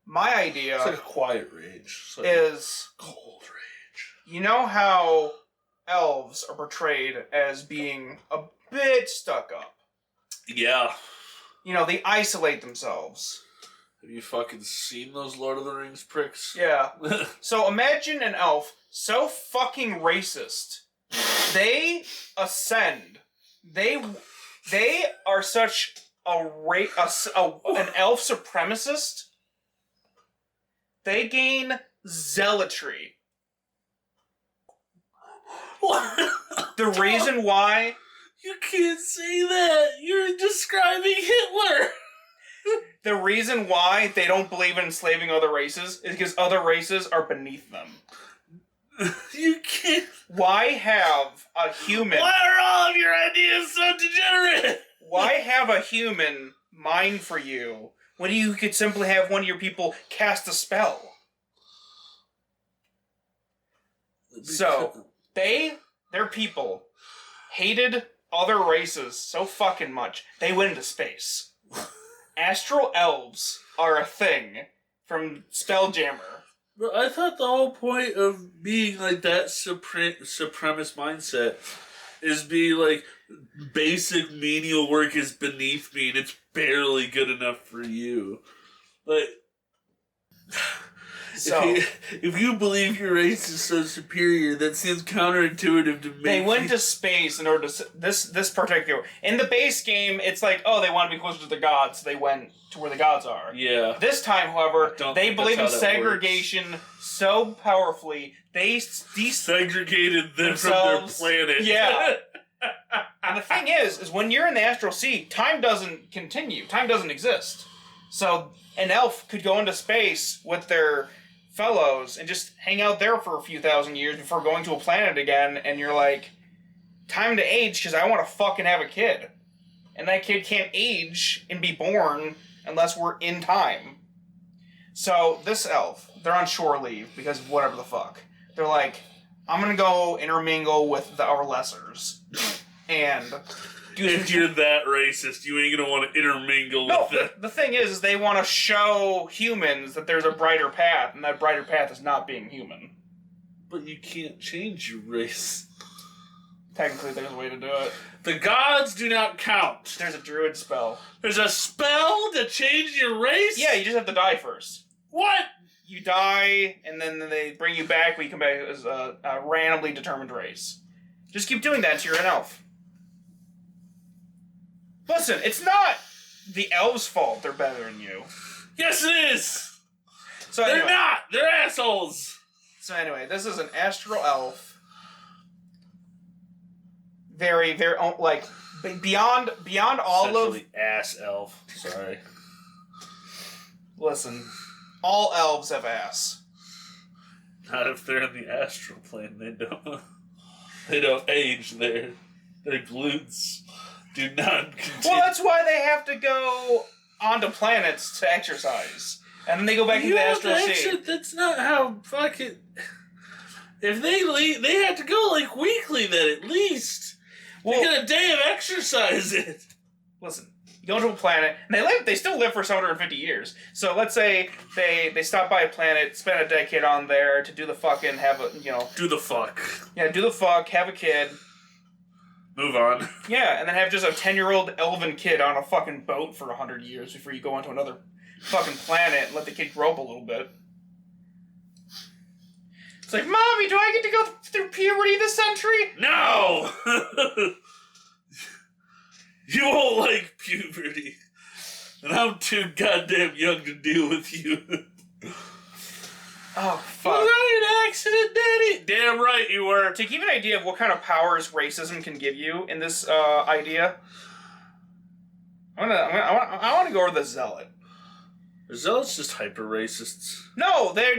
My idea It's like a quiet rage. It's like is... cold rage. You know how elves are portrayed as being a bit stuck up? Yeah. You know, they isolate themselves. Have you fucking seen those Lord of the Rings pricks? Yeah. So imagine an elf so fucking racist. They ascend. They are such an elf supremacist. They gain zealotry. What? The reason why... You can't say that. You're describing Hitler. The reason why they don't believe in enslaving other races is because other races are beneath them. You can't. Why have a human... Why are all of your ideas so degenerate? Why have a human mind for you when you could simply have one of your people cast a spell? So, their people, hated other races so fucking much, they went into space. Astral elves are a thing from Spelljammer. But I thought the whole point of being like that supremacist mindset is being like, basic menial work is beneath me and it's barely good enough for you. Like, so if you believe your race is so superior, that seems counterintuitive to me. They went to space in order to... This particular... In the base game, it's like, oh, they want to be closer to the gods, so they went to where the gods are. Yeah. This time, however, they believe in segregation so powerfully, they desegregated them from their planet. Yeah. And the thing is when you're in the astral sea, time doesn't continue. Time doesn't exist. So an elf could go into space with their fellows and just hang out there for a few thousand years before going to a planet again, and you're like, time to age because I want to fucking have a kid. And that kid can't age and be born unless we're in time. So this elf, they're on shore leave because of whatever the fuck. They're like, I'm gonna go intermingle with our lessers. And if you're that racist, you ain't gonna want to intermingle with them. The thing is they want to show humans that there's a brighter path, and that brighter path is not being human. But you can't change your race. Technically, there's a way to do it. The gods do not count. There's a druid spell. There's a spell to change your race? Yeah, you just have to die first. What? You die, and then they bring you back when you come back as a randomly determined race. Just keep doing that until you're an elf. Listen, it's not the elves' fault they're better than you. Yes, it is! So anyway, they're not! They're assholes! So anyway, this is an astral elf. Very, very, like, beyond all of... ass elf. Sorry. Listen, all elves have ass. Not if they're in the astral plane. They don't age there. Their glutes do not continue. Well, that's why they have to go onto planets to exercise. And then they go back into the astral sea. That's not how fucking... If they leave, they have to go like weekly then at least. Well, they get a day of exercise in. Listen, you go to a planet, and they still live for 750 years. So let's say they stop by a planet, spend a decade on there to do the fucking, do the fuck. Yeah, do the fuck, have a kid. Move on. Yeah, and then have just a 10-year-old elven kid on a fucking boat for 100 years before you go onto another fucking planet and let the kid grow up a little bit. It's like, Mommy, do I get to go through puberty this century? No! You won't like puberty. And I'm too goddamn young to deal with you. Oh, fuck. Was I an accident, Daddy? Damn right you were. To give you an idea of what kind of powers racism can give you in this idea, I want to go over the Zealot. Are Zealots just hyper racists? No, they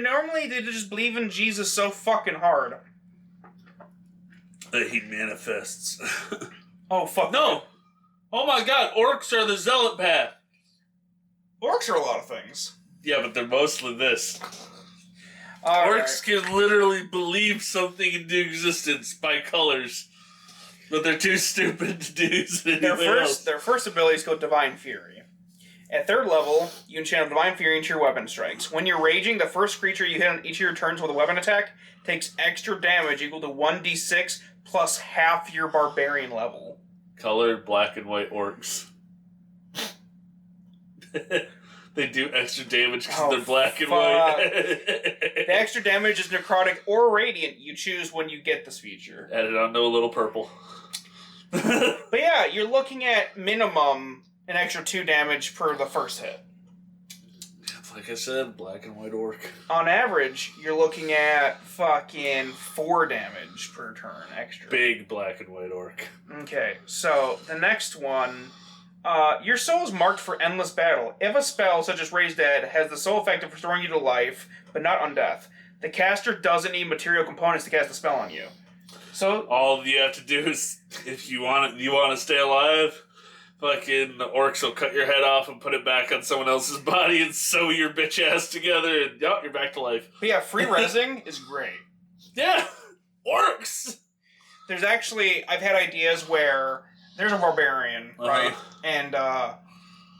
just believe in Jesus so fucking hard. That he manifests. Oh, fuck. No! Oh my god, orcs are the Zealot path! Orcs are a lot of things. Yeah, but they're mostly this. Orcs Can literally believe something into existence by colors. But they're too stupid to do Their first ability is called Divine Fury. At 3rd level, you can channel Divine Fury into your weapon strikes. When you're raging, the first creature you hit on each of your turns with a weapon attack takes extra damage equal to 1d6 plus half your barbarian level. Colored black and white orcs. They do extra damage because they're black and white. The extra damage is necrotic or radiant. You choose when you get this feature. Added on to a little purple. But yeah, you're looking at minimum an extra 2 damage per the first hit. Like I said, black and white orc. On average, you're looking at fucking 4 damage per turn extra. Big black and white orc. Okay, so the next one, your soul is marked for endless battle. If a spell, such as Raise Dead, has the sole effect of restoring you to life, but not undeath, the caster doesn't need material components to cast the spell on you. So all you have to do is, if you want to stay alive, fucking the orcs will cut your head off and put it back on someone else's body and sew your bitch ass together, and yep, you're back to life. But yeah, free resing is great. Yeah, orcs. There's actually, I've had ideas where there's a barbarian, right? And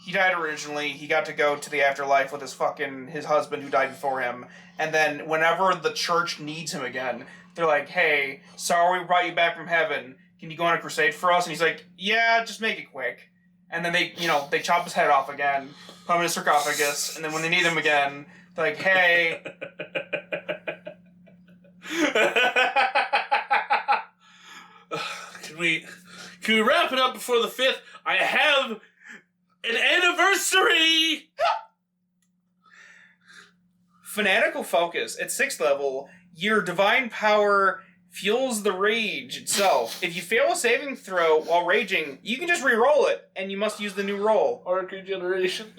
he died originally. He got to go to the afterlife with his husband who died before him. And then whenever the church needs him again, they're like, "Hey, sorry we brought you back from heaven. Can you go on a crusade for us?" And he's like, "Yeah, just make it quick." And then they chop his head off again, put him in a sarcophagus, and then when they need him again, they're like, "Hey." Can we wrap it up before the 5th? I have an anniversary! Fanatical Focus. At 6th level, your divine power fuels the rage itself. If you fail a saving throw while raging, you can just re-roll it, and you must use the new roll. Arc regeneration.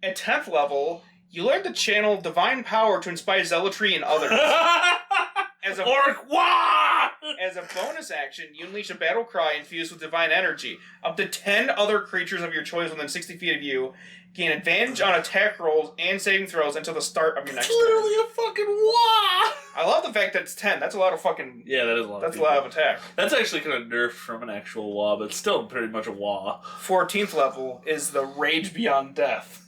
At 10th level, you learn to channel divine power to inspire zealotry in others. As a bonus action, you unleash a battle cry infused with divine energy. Up to 10 other creatures of your choice within 60 feet of you gain advantage on attack rolls and saving throws until the start of your next turn. Literally a fucking wah! I love the fact that it's 10. That's a lot of fucking... Yeah, that is a lot. That's a lot of attack. That's actually kind of nerfed from an actual wah, but still pretty much a wah. 14th level is the Rage Beyond Death.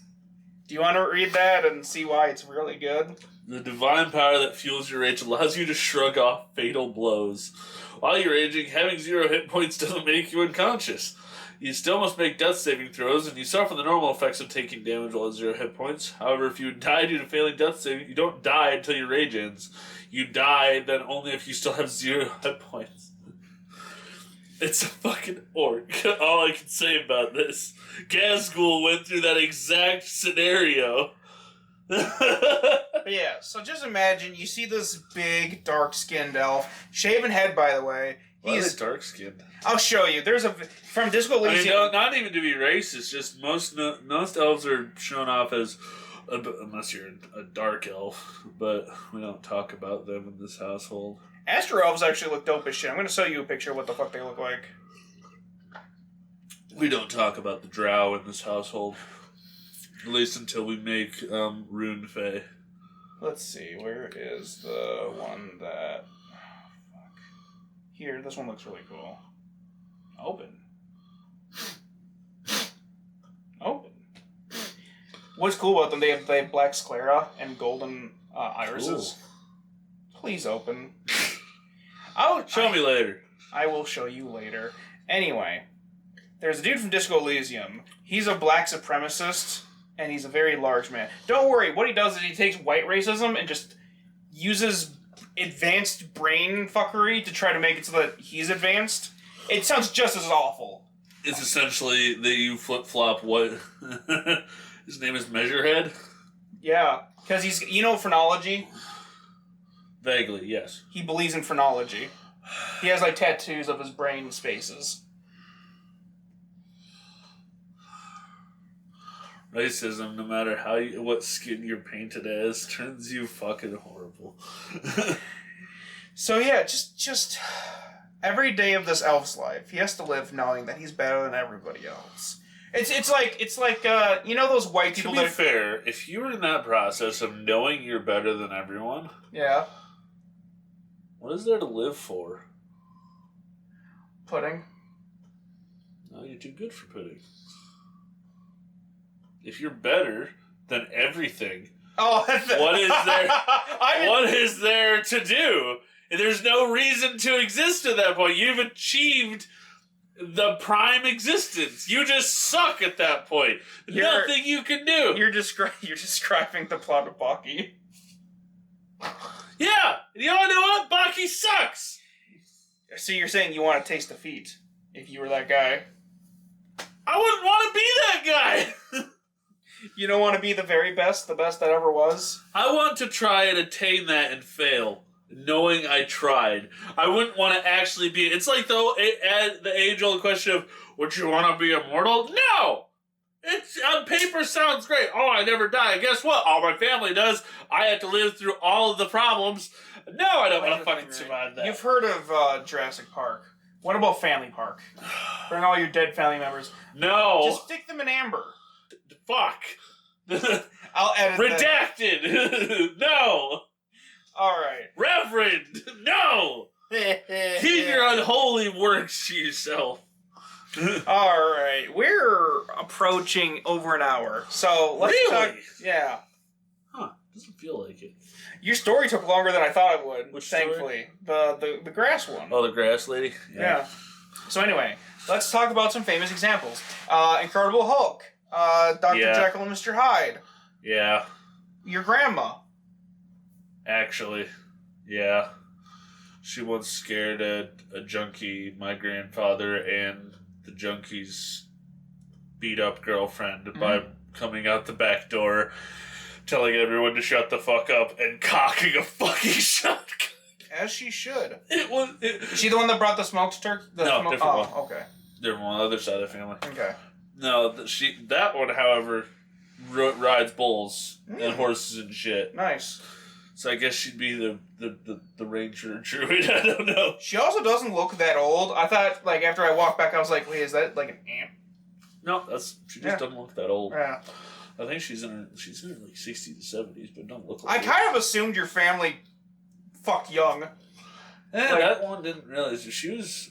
Do you want to read that and see why it's really good? The divine power that fuels your rage allows you to shrug off fatal blows. While you're raging, having 0 hit points doesn't make you unconscious. You still must make death saving throws, and you suffer the normal effects of taking damage while at 0 hit points. However, if you die due to failing death saving, you don't die until your rage ends. You die then only if you still have 0 hit points. It's a fucking orc. All I can say about this. Gazgul went through that exact scenario. But yeah, so just imagine you see this big, dark-skinned elf, shaven head, by the way. He's dark skinned. I'll show you. There's from Disco Elysium. I mean, not even to be racist. Just most elves are shown off as, unless you're a dark elf, but we don't talk about them in this household. Astro elves actually look dope as shit. I'm going to show you a picture of what the fuck they look like. We don't talk about the drow in this household. At least until we make Rune Fae. Let's see, where is the one that... Here, this one looks really cool. Open. Open. What's cool about them, they have black sclera and golden irises. Ooh. Please open. Show me later. I will show you later. Anyway, there's a dude from Disco Elysium. He's a black supremacist, and he's a very large man. Don't worry, what he does is he takes white racism and just uses advanced brain fuckery to try to make it so that he's advanced. It sounds just as awful. It's essentially that you flip-flop what... His name is Measurehead? Yeah, because he's... You know phrenology? Vaguely, yes. He believes in phrenology. He has, like, tattoos of his brain spaces. Racism, no matter what skin you're painted as, turns you fucking horrible. So, yeah, just... Every day of this elf's life, he has to live knowing that he's better than everybody else. It's like you know those white people to be fair, if you were in that process of knowing you're better than everyone, yeah, what is there to live for? Pudding. No, you're too good for pudding. If you're better than everything, what is there? What is there to do? There's no reason to exist at that point. You've achieved the prime existence. You just suck at that point. Nothing you can do. You're describing the plot of Baki. Yeah, you know what? Baki sucks. So you're saying you want to taste defeat if you were that guy? I wouldn't want to be that guy. You don't want to be the very best, the best that ever was? I want to try and attain that and fail, knowing I tried. I wouldn't want to actually be... It's like the age-old question of, would you want to be immortal? No! It's on paper sounds great. Oh, I never die. Guess what? All my family does. I have to live through all of the problems. No, I don't want to fucking survive that. You've heard of Jurassic Park. What about Family Park? Bring all your dead family members. No. Just stick them in amber. Fuck. I'll edit Redacted. No. All right. Reverend. No. Keep your unholy works to yourself. All right. We're approaching over an hour. So let's talk. Yeah. Huh. Doesn't feel like it. Your story took longer than I thought it would. Which thankfully. Story? The grass one. Oh, the grass lady? Yeah. So anyway, let's talk about some famous examples. Incredible Hulk. Dr. Jekyll and Mr. Hyde. Yeah. Your grandma. Actually, yeah. She once scared a junkie, my grandfather, and the junkie's beat-up girlfriend by coming out the back door, telling everyone to shut the fuck up, and cocking a fucking shotgun. As she should. Is she the one that brought the smoked turkey? No, different one. Okay. Different one, other side of the family. Okay. No, that one, however, rides bulls and horses and shit. Nice. So I guess she'd be the ranger druid. I don't know. She also doesn't look that old. I thought, like, after I walked back, I was like, wait, is that like an ant? No, she just doesn't look that old. Yeah. I think she's in her like 60s to 70s, but don't look like I kind of assumed your family fucked young. That one didn't realize she was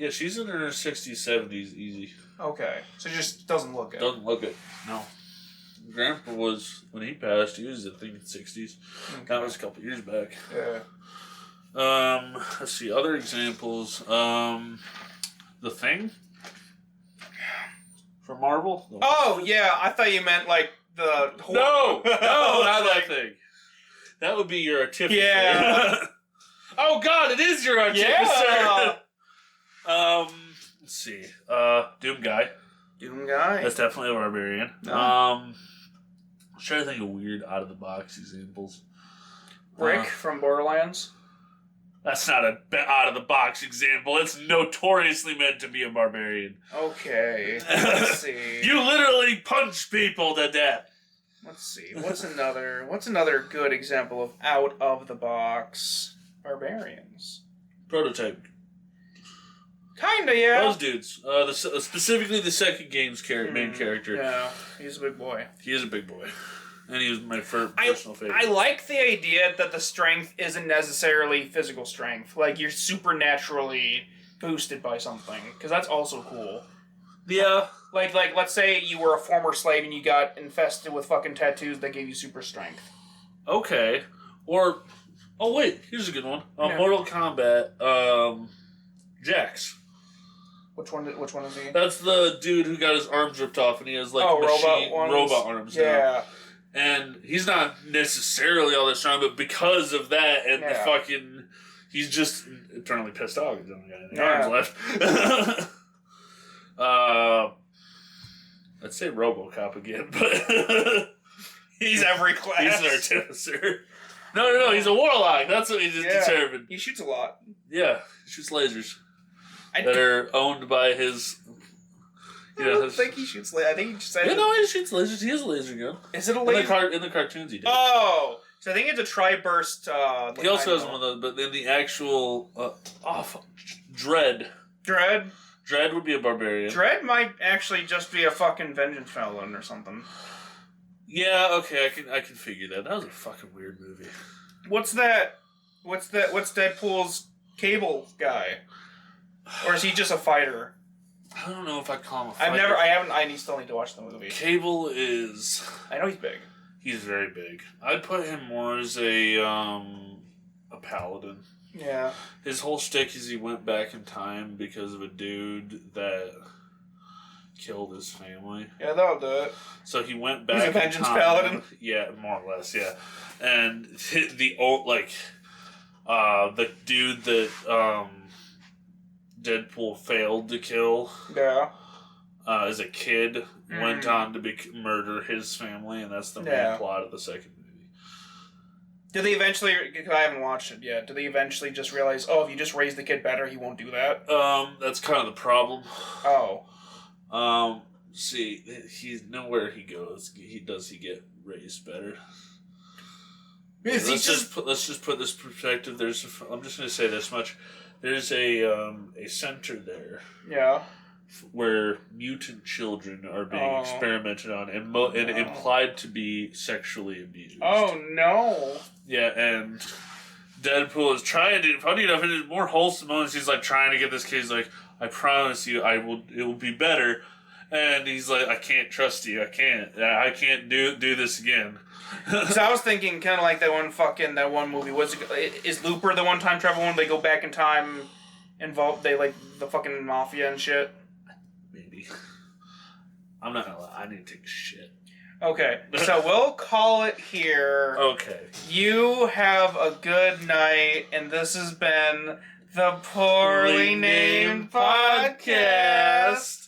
she's in her 60s, 70s easy. Okay. So just doesn't look it. Doesn't look it. No. Grandpa was, when he passed, he was, I think, in the 60s. Okay. That was a couple years back. Yeah. Let's see, other examples. The Thing? From Marvel? Oh, yeah, I thought you meant, like, the... No, not that thing. That would be your artificer. Yeah. Oh, God, it is your artificer. Yeah. Let's see. Doom Guy. Doom Guy. That's definitely a barbarian. I'm trying to think of weird out-of-the-box examples. Rick from Borderlands. That's not an out-of-the-box example. It's notoriously meant to be a barbarian. Okay. Let's see. You literally punch people to death. Let's see. What's another good example of out-of-the-box barbarians? Prototype. Kinda, yeah. Those dudes. Specifically the second game's main character. Yeah, he's a big boy. He is a big boy. And he was my personal favorite. I like the idea that the strength isn't necessarily physical strength. Like, you're supernaturally boosted by something. Because that's also cool. Yeah. Like, let's say you were a former slave and you got infested with fucking tattoos that gave you super strength. Okay. Or... Oh, wait. Here's a good one. Mortal Kombat. Jax. Which one is he? That's the dude who got his arms ripped off and he has, like, robot arms now. Yeah. And he's not necessarily all that strong, but because of that and the fucking... He's just eternally pissed off. He doesn't got any arms left. I'd say RoboCop again, but he's every class. He's an artificer. No, he's a warlock. That's what he's determined. He shoots a lot. Yeah, he shoots lasers that are owned by his... I don't think he shoots lasers. I think he just said... he shoots lasers. He has a laser gun. Is it a laser? In the cartoons he did. Oh! So I think it's a tri-burst... he also has one of those, but in the actual... Dread. Dread? Dread would be a barbarian. Dread might actually just be a fucking vengeance felon or something. Yeah, okay, I can figure that. That was a fucking weird movie. What's that? What's Deadpool's Cable guy? Or is he just a fighter? I don't know if I'd call him a fighter. I still need to watch the movie. Cable is... I know he's big. He's very big. I'd put him more as a paladin. Yeah. His whole shtick is he went back in time because of a dude that killed his family. Yeah, that'll do it. So he went back. He's a vengeance paladin. Yeah, more or less. Yeah, and the dude that Deadpool failed to kill. Yeah. As a kid, went on to murder his family, and that's the main plot of the second movie. Do they eventually, because I haven't watched it yet, do they eventually just realize, if you just raise the kid better, he won't do that? That's kind of the problem. Oh. See, he's nowhere he goes, he get raised better. Let's just put this perspective. I'm just going to say this much. There's a center there. Yeah. Where mutant children are being experimented on and implied to be sexually abused. Oh, no. Yeah, and Deadpool is trying to... Funny enough, in his more wholesome moments, he's like trying to get this kid. He's like, I promise you, it will be better. And he's like, I can't trust you. I can't do this again. So I was thinking kind of like that one movie. Is Looper the one time travel one? They go back in time, they like the fucking mafia and shit? Maybe. I'm not gonna lie. I need to take a shit. Okay, so we'll call it here. Okay. You have a good night, and this has been the Poorly Named Podcast.